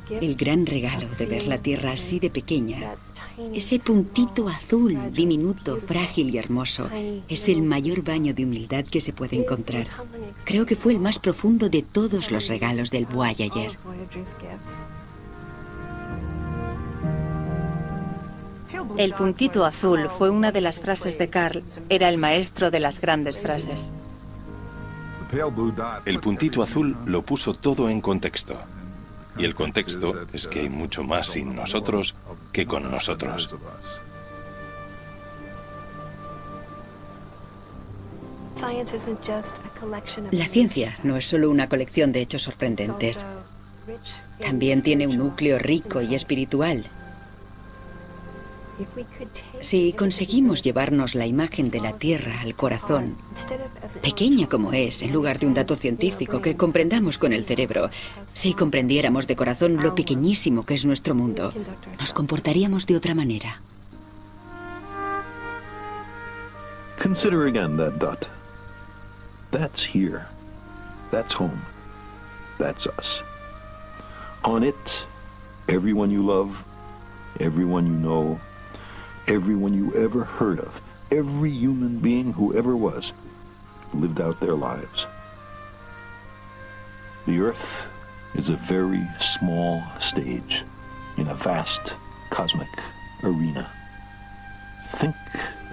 El gran regalo de ver la Tierra así de pequeña, ese puntito azul, diminuto, frágil y hermoso, es el mayor baño de humildad que se puede encontrar. Creo que fue el más profundo de todos los regalos del Voyager. El puntito azul fue una de las frases de Carl. Era el maestro de las grandes frases. El puntito azul lo puso todo en contexto. Y el contexto es que hay mucho más sin nosotros que con nosotros. La ciencia no es solo una colección de hechos sorprendentes. También tiene un núcleo rico y espiritual. Si conseguimos llevarnos la imagen de la Tierra al corazón, pequeña como es, en lugar de un dato científico que comprendamos con el cerebro, si comprendiéramos de corazón lo pequeñísimo que es nuestro mundo, nos comportaríamos de otra manera. Consider again that dot. That's here. That's home. That's us. On it, everyone you love, everyone you know, everyone you ever heard of, every human being who ever was, lived out their lives. The Earth is a very small stage in a vast cosmic arena. Think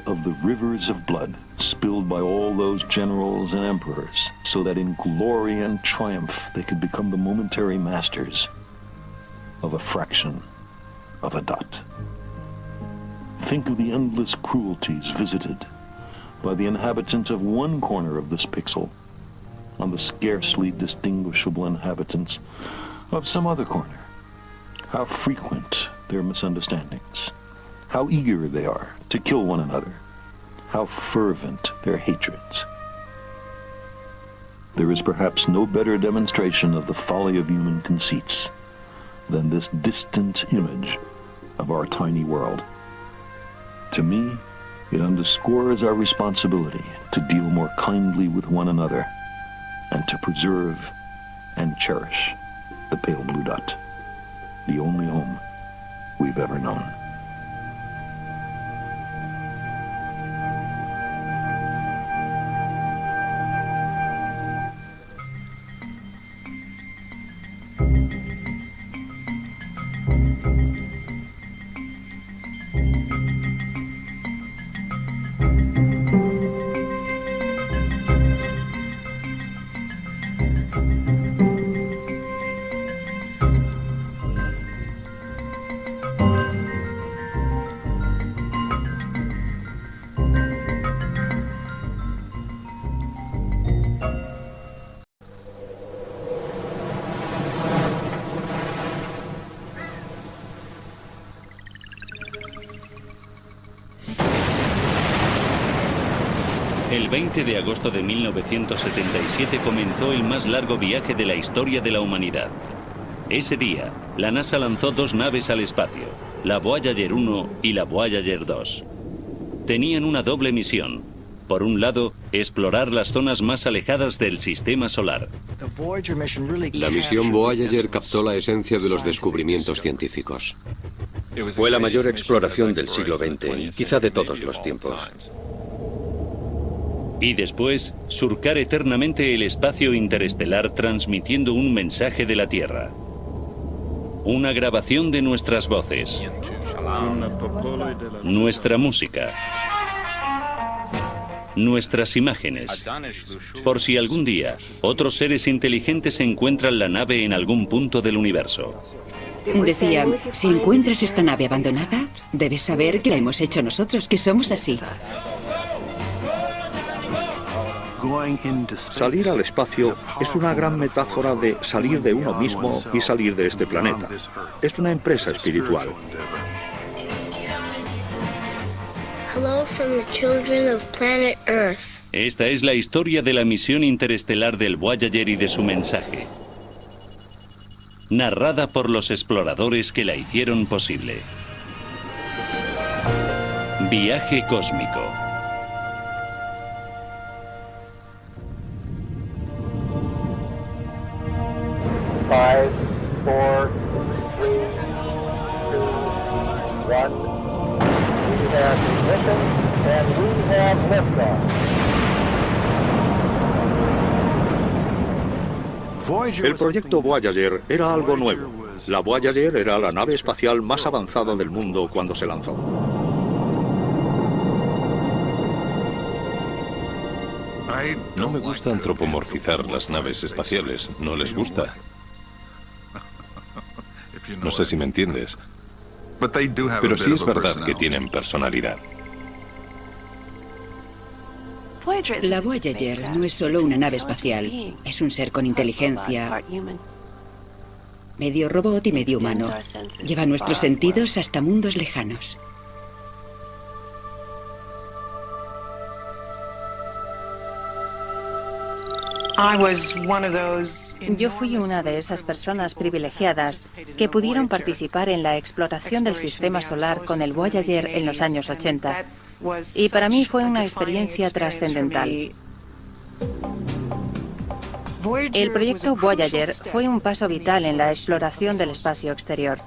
of the rivers of blood spilled by all those generals and emperors, so that in glory and triumph they could become the momentary masters of a fraction of a dot. Think of the endless cruelties visited by the inhabitants of one corner of this pixel on the scarcely distinguishable inhabitants of some other corner. How frequent their misunderstandings. How eager they are to kill one another. How fervent their hatreds. There is perhaps no better demonstration of the folly of human conceits than this distant image of our tiny world. To me, it underscores our responsibility to deal more kindly with one another and to preserve and cherish the pale blue dot, the only home we've ever known. El 20 de agosto de 1977 comenzó el más largo viaje de la historia de la humanidad. Ese día, la NASA lanzó dos naves al espacio, la Voyager 1 y la Voyager 2. Tenían una doble misión. Por un lado, explorar las zonas más alejadas del sistema solar. La misión Voyager captó la esencia de los descubrimientos científicos. Fue la mayor exploración del siglo XX, quizá de todos los tiempos. Y después, surcar eternamente el espacio interestelar transmitiendo un mensaje de la Tierra. Una grabación de nuestras voces. Nuestra música. Nuestras imágenes. Por si algún día otros seres inteligentes encuentran la nave en algún punto del universo. Decían, si encuentras esta nave abandonada, debes saber que la hemos hecho nosotros, que somos así. Salir al espacio es una gran metáfora de salir de uno mismo y salir de este planeta. Es una empresa espiritual. Hello from the children of planet Earth. Esta es la historia de la misión interestelar del Voyager y de su mensaje. Narrada por los exploradores que la hicieron posible. Viaje cósmico. Five, four, three, two, one. We have ignition and we have liftoff. El proyecto Voyager era algo nuevo. La Voyager era la nave espacial más avanzada del mundo cuando se lanzó. No me gusta antropomorfizar las naves espaciales, no les gusta. No sé si me entiendes. Pero sí es verdad que tienen personalidad. La Voyager no es solo una nave espacial, es un ser con inteligencia, medio robot y medio humano. Lleva nuestros sentidos hasta mundos lejanos. Yo fui una de esas personas privilegiadas que pudieron participar en la exploración del sistema solar con el Voyager en los años 80. Y para mí fue una experiencia trascendental. El proyecto Voyager fue un paso vital en la exploración del espacio exterior.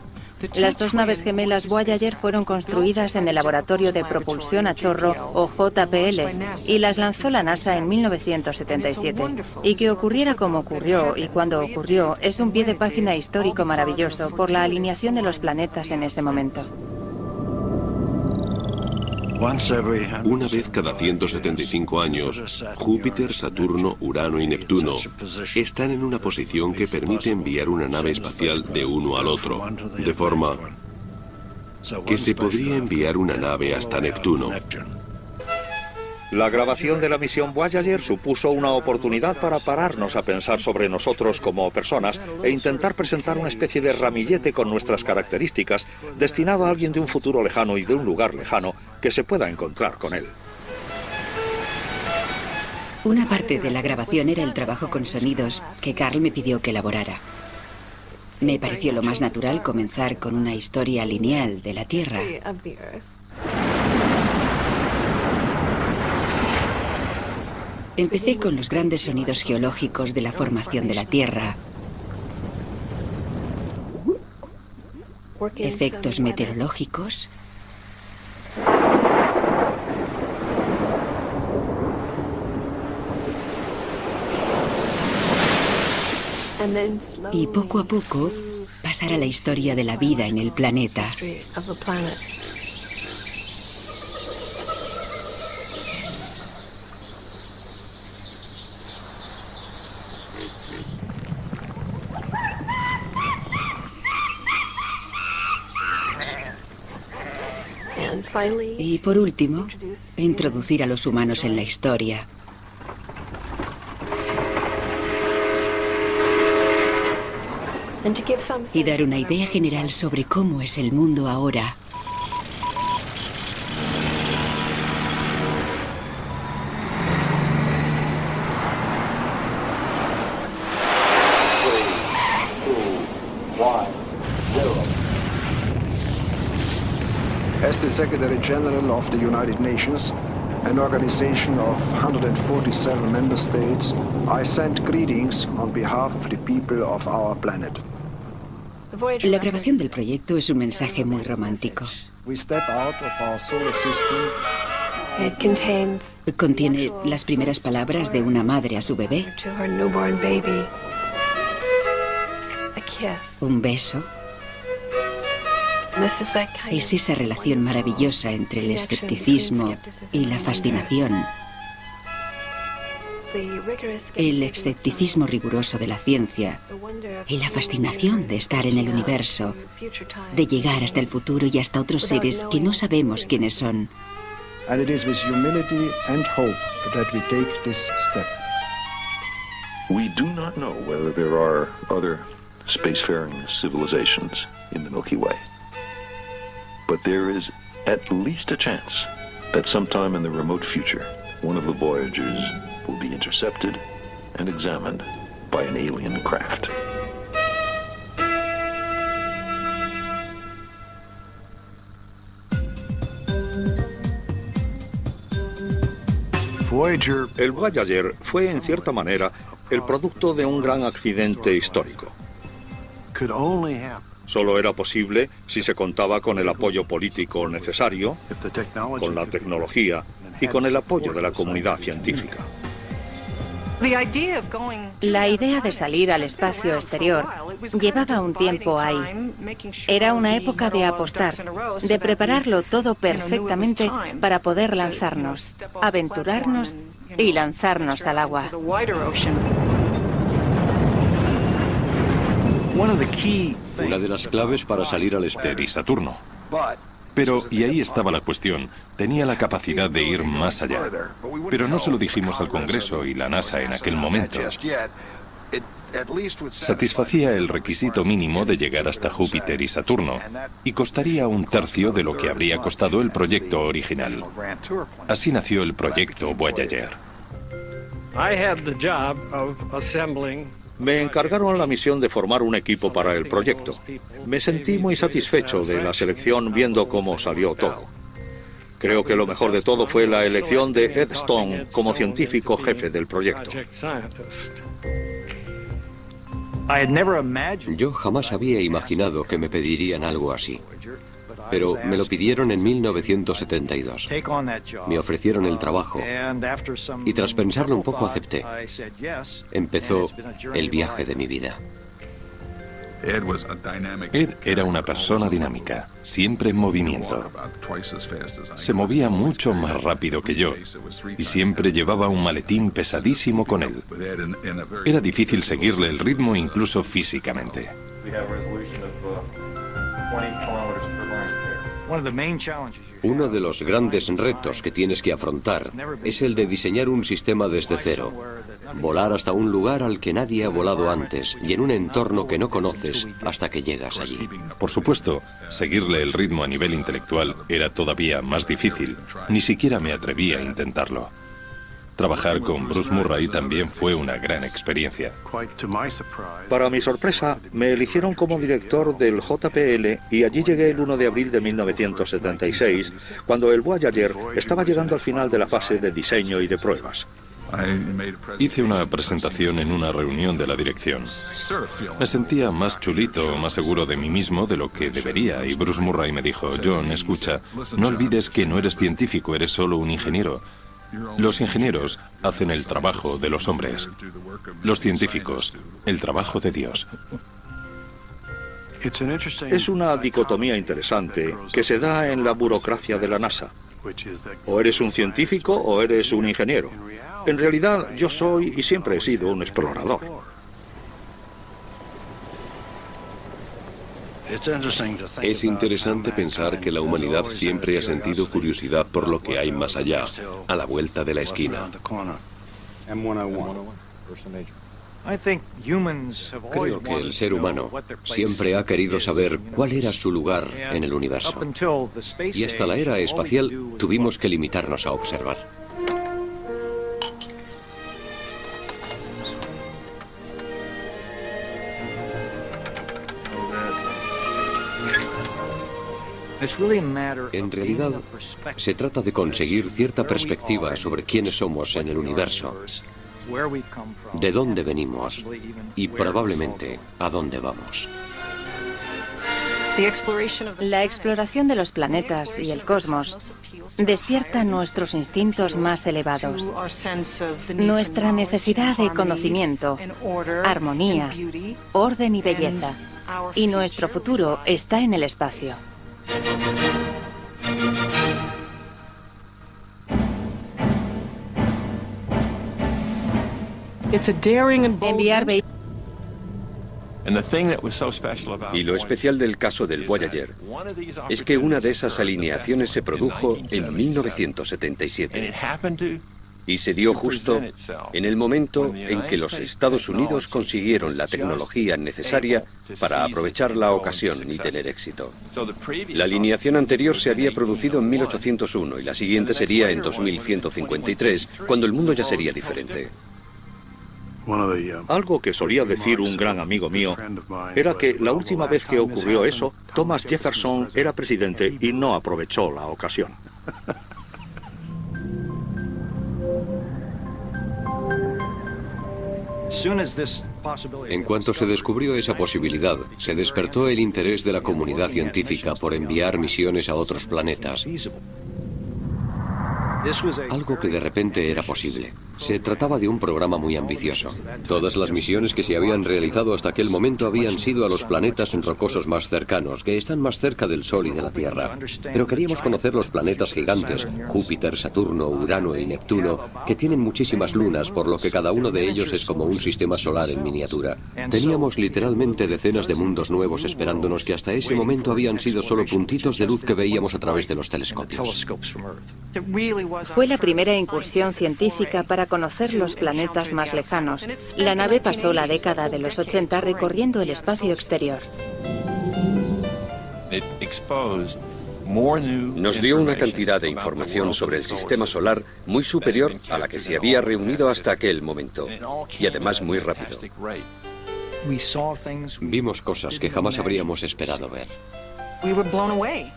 Las dos naves gemelas Voyager fueron construidas en el Laboratorio de Propulsión a Chorro, o JPL, y las lanzó la NASA en 1977. Y que ocurriera como ocurrió y cuando ocurrió es un pie de página histórico maravilloso por la alineación de los planetas en ese momento. Una vez cada 175 años, Júpiter, Saturno, Urano y Neptuno están en una posición que permite enviar una nave espacial de uno al otro, de forma que se podría enviar una nave hasta Neptuno. La grabación de la misión Voyager supuso una oportunidad para pararnos a pensar sobre nosotros como personas e intentar presentar una especie de ramillete con nuestras características destinado a alguien de un futuro lejano y de un lugar lejano que se pueda encontrar con él. Una parte de la grabación era el trabajo con sonidos que Carl me pidió que elaborara. Me pareció lo más natural comenzar con una historia lineal de la Tierra. Empecé con los grandes sonidos geológicos de la formación de la Tierra, efectos meteorológicos, y poco a poco pasar a la historia de la vida en el planeta. Y por último, introducir a los humanos en la historia. Y dar una idea general sobre cómo es el mundo ahora. As the Secretary General of the United Nations, an organization of 147 member states, I send greetings on behalf of the people of our planet. La grabación del proyecto es un mensaje muy romántico. Contiene las primeras palabras de una madre a su bebé, un beso. Es esa relación maravillosa entre el escepticismo y la fascinación. El escepticismo riguroso de la ciencia y la fascinación de estar en el universo, de llegar hasta el futuro y hasta otros seres que no sabemos quiénes son. And it is with humility and hope that we take this step. We do not know whether there are other spacefaring civilizations in the Milky Way. But there is at least a chance that sometime in the remote future, one of the Voyagers will be intercepted and examined by an alien craft. El Voyager fue, en cierta manera, el producto de un gran accidente histórico. Solo era posible si se contaba con el apoyo político necesario, con la tecnología y con el apoyo de la comunidad científica. La idea de salir al espacio exterior llevaba un tiempo ahí. Era una época de apostar, de prepararlo todo perfectamente para poder lanzarnos, aventurarnos y lanzarnos al agua. Una de las claves para salir al espacio. Y Saturno. Pero, y ahí estaba la cuestión, tenía la capacidad de ir más allá. Pero no se lo dijimos al Congreso y la NASA en aquel momento. Satisfacía el requisito mínimo de llegar hasta Júpiter y Saturno, y costaría un tercio de lo que habría costado el proyecto original. Así nació el proyecto Voyager. Me encargaron la misión de formar un equipo para el proyecto. Me sentí muy satisfecho de la selección viendo cómo salió todo. Creo que lo mejor de todo fue la elección de Ed Stone como científico jefe del proyecto. Yo jamás había imaginado que me pedirían algo así, pero me lo pidieron en 1972. Me ofrecieron el trabajo y tras pensarlo un poco acepté. Empezó el viaje de mi vida. Ed era una persona dinámica, siempre en movimiento. Se movía mucho más rápido que yo y siempre llevaba un maletín pesadísimo con él. Era difícil seguirle el ritmo incluso físicamente. Uno de los grandes retos que tienes que afrontar es el de diseñar un sistema desde cero. Volar hasta un lugar al que nadie ha volado antes y en un entorno que no conoces hasta que llegas allí. Por supuesto, seguirle el ritmo a nivel intelectual era todavía más difícil. Ni siquiera me atreví a intentarlo. Trabajar con Bruce Murray también fue una gran experiencia. Para mi sorpresa, me eligieron como director del JPL y allí llegué el 1 de abril de 1976, cuando el Voyager estaba llegando al final de la fase de diseño y de pruebas. Hice una presentación en una reunión de la dirección. Me sentía más chulito, más seguro de mí mismo de lo que debería, y Bruce Murray me dijo: John, escucha, no olvides que no eres científico, eres solo un ingeniero. Los ingenieros hacen el trabajo de los hombres. Los científicos, el trabajo de Dios. Es una dicotomía interesante que se da en la burocracia de la NASA. O eres un científico o eres un ingeniero. En realidad, yo soy y siempre he sido un explorador. Es interesante pensar que la humanidad siempre ha sentido curiosidad por lo que hay más allá, a la vuelta de la esquina. Creo que el ser humano siempre ha querido saber cuál era su lugar en el universo. Y hasta la era espacial tuvimos que limitarnos a observar. En realidad, se trata de conseguir cierta perspectiva sobre quiénes somos en el universo, de dónde venimos y probablemente a dónde vamos. La exploración de los planetas y el cosmos despierta nuestros instintos más elevados, nuestra necesidad de conocimiento, armonía, orden y belleza, y nuestro futuro está en el espacio. Enviar Y lo especial del caso del Voyager es que una de esas alineaciones se produjo en 1977. Y se dio justo en el momento en que los Estados Unidos consiguieron la tecnología necesaria para aprovechar la ocasión y tener éxito. La alineación anterior se había producido en 1801 y la siguiente sería en 2153, cuando el mundo ya sería diferente. Algo que solía decir un gran amigo mío era que la última vez que ocurrió eso, Thomas Jefferson era presidente y no aprovechó la ocasión. En cuanto se descubrió esa posibilidad, se despertó el interés de la comunidad científica por enviar misiones a otros planetas. Algo que de repente era posible. Se trataba de un programa muy ambicioso. Todas las misiones que se habían realizado hasta aquel momento habían sido a los planetas rocosos más cercanos, que están más cerca del Sol y de la Tierra. Pero queríamos conocer los planetas gigantes, Júpiter, Saturno, Urano y Neptuno, que tienen muchísimas lunas, por lo que cada uno de ellos es como un sistema solar en miniatura. Teníamos literalmente decenas de mundos nuevos esperándonos que hasta ese momento habían sido solo puntitos de luz que veíamos a través de los telescopios. Fue la primera incursión científica para conocer los planetas más lejanos. La nave pasó la década de los 80 recorriendo el espacio exterior. Nos dio una cantidad de información sobre el sistema solar muy superior a la que se había reunido hasta aquel momento, y además muy rápido. Vimos cosas que jamás habríamos esperado ver.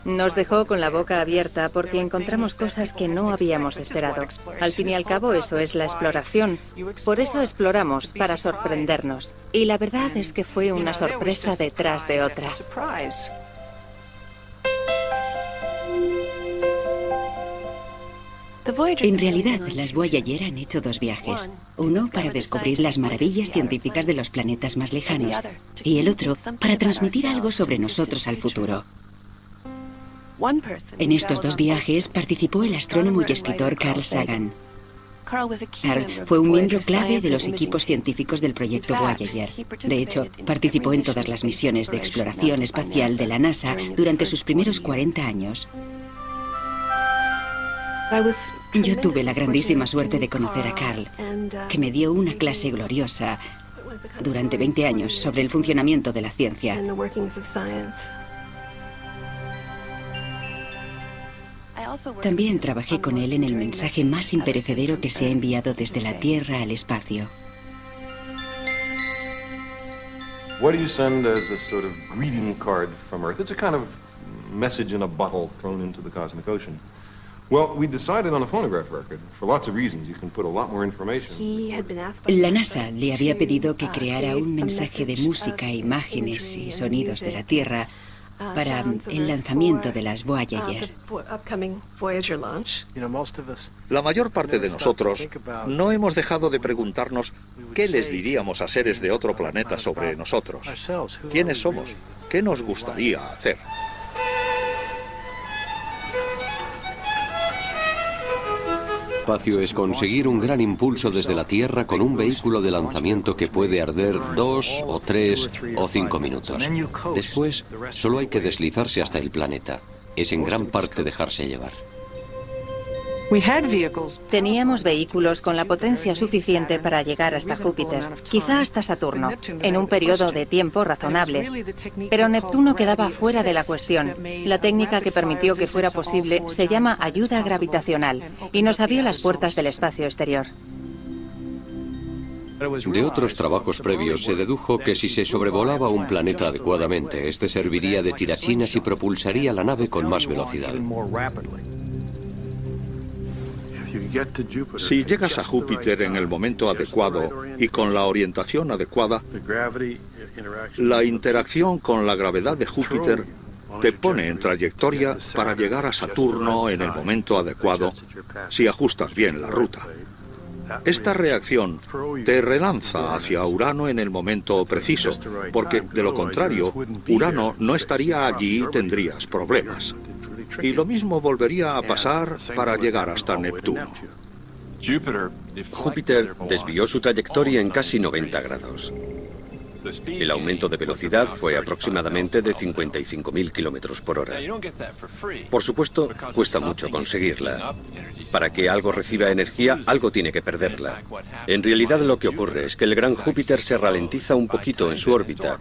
Nos dejó con la boca abierta porque encontramos cosas que no habíamos esperado. Al fin y al cabo, eso es la exploración. Por eso exploramos, para sorprendernos. Y la verdad es que fue una sorpresa detrás de otra. En realidad, las Voyager han hecho 2 viajes. Uno para descubrir las maravillas científicas de los planetas más lejanos y el otro para transmitir algo sobre nosotros al futuro. En estos 2 viajes participó el astrónomo y escritor Carl Sagan. Carl fue un miembro clave de los equipos científicos del proyecto Voyager. De hecho, participó en todas las misiones de exploración espacial de la NASA durante sus primeros 40 años. Yo tuve la grandísima suerte de conocer a Carl, que me dio una clase gloriosa durante 20 años sobre el funcionamiento de la ciencia. También trabajé con él en el mensaje más imperecedero que se ha enviado desde la Tierra al espacio. What do you send as a sort of greeting card from Earth? It's a kind of message in a bottle thrown into the cosmic ocean. Well, we decided on a phonograph record. For lots of reasons, you can put a lot more information. La NASA le había pedido que creara un mensaje de música, imágenes y sonidos de la Tierra para el lanzamiento de las Voyager. La mayor parte de nosotros no hemos dejado de preguntarnos qué les diríamos a seres de otro planeta sobre nosotros. ¿Quiénes somos? ¿Qué nos gustaría hacer? Espacio es conseguir un gran impulso desde la Tierra con un vehículo de lanzamiento que puede arder 2 o 3 o 5 minutos. Después, solo hay que deslizarse hasta el planeta. Es en gran parte dejarse llevar. Teníamos vehículos con la potencia suficiente para llegar hasta Júpiter, quizá hasta Saturno, en un periodo de tiempo razonable. Pero Neptuno quedaba fuera de la cuestión. La técnica que permitió que fuera posible se llama ayuda gravitacional y nos abrió las puertas del espacio exterior. De otros trabajos previos se dedujo que si se sobrevolaba un planeta adecuadamente, este serviría de tirachinas y propulsaría la nave con más velocidad. Si llegas a Júpiter en el momento adecuado y con la orientación adecuada, la interacción con la gravedad de Júpiter te pone en trayectoria para llegar a Saturno en el momento adecuado si ajustas bien la ruta. Esta reacción te relanza hacia Urano en el momento preciso, porque de lo contrario, Urano no estaría allí y tendrías problemas. Y lo mismo volvería a pasar para llegar hasta Neptuno. Júpiter desvió su trayectoria en casi 90 grados. El aumento de velocidad fue aproximadamente de 55.000 kilómetros por hora. Por supuesto, cuesta mucho conseguirla. Para que algo reciba energía, algo tiene que perderla. En realidad lo que ocurre es que el gran Júpiter se ralentiza un poquito en su órbita,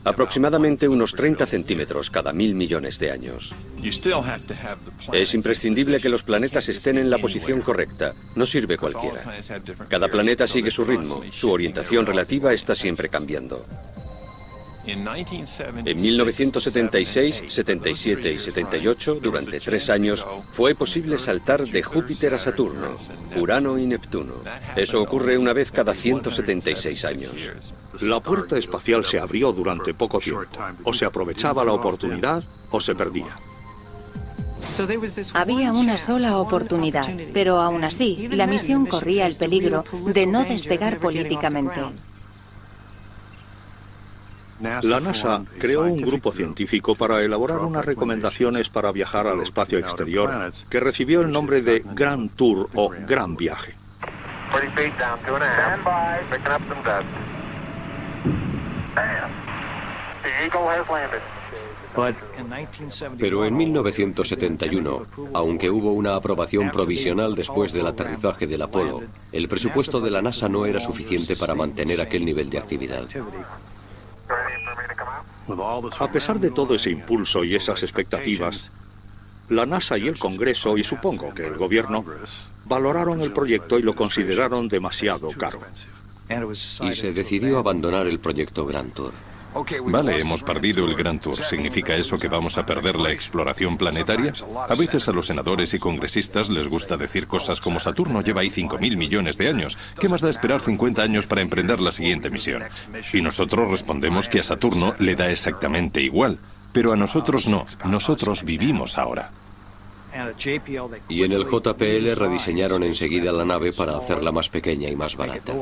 aproximadamente unos 30 centímetros cada 1000 millones de años. Es imprescindible que los planetas estén en la posición correcta, no sirve cualquiera. Cada planeta sigue su ritmo, su orientación relativa está siempre cambiando. En 1976, 77 y 78, durante 3 años, fue posible saltar de Júpiter a Saturno, Urano y Neptuno. Eso ocurre una vez cada 176 años. La puerta espacial se abrió durante poco tiempo. O se aprovechaba la oportunidad o se perdía. Había una sola oportunidad, pero aún así, la misión corría el peligro de no despegar políticamente. La NASA creó un grupo científico para elaborar unas recomendaciones para viajar al espacio exterior que recibió el nombre de Grand Tour o Gran Viaje. Pero en 1971, aunque hubo una aprobación provisional después del aterrizaje del Apolo, el presupuesto de la NASA no era suficiente para mantener aquel nivel de actividad. A pesar de todo ese impulso y esas expectativas, La NASA y el Congreso, y supongo que el gobierno, valoraron el proyecto y lo consideraron demasiado caro. Y se decidió abandonar el proyecto Grand Tour. Vale, hemos perdido el Grand Tour. ¿Significa eso que vamos a perder la exploración planetaria? A veces a los senadores y congresistas les gusta decir cosas como Saturno lleva ahí 5.000 millones de años. ¿Qué más da esperar 50 años para emprender la siguiente misión? Y nosotros respondemos que a Saturno le da exactamente igual. Pero a nosotros no. Nosotros vivimos ahora. Y en el JPL rediseñaron enseguida la nave para hacerla más pequeña y más barata.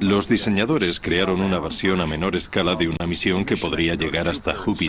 Los diseñadores crearon una versión a menor escala de una misión que podría llegar hasta Júpiter.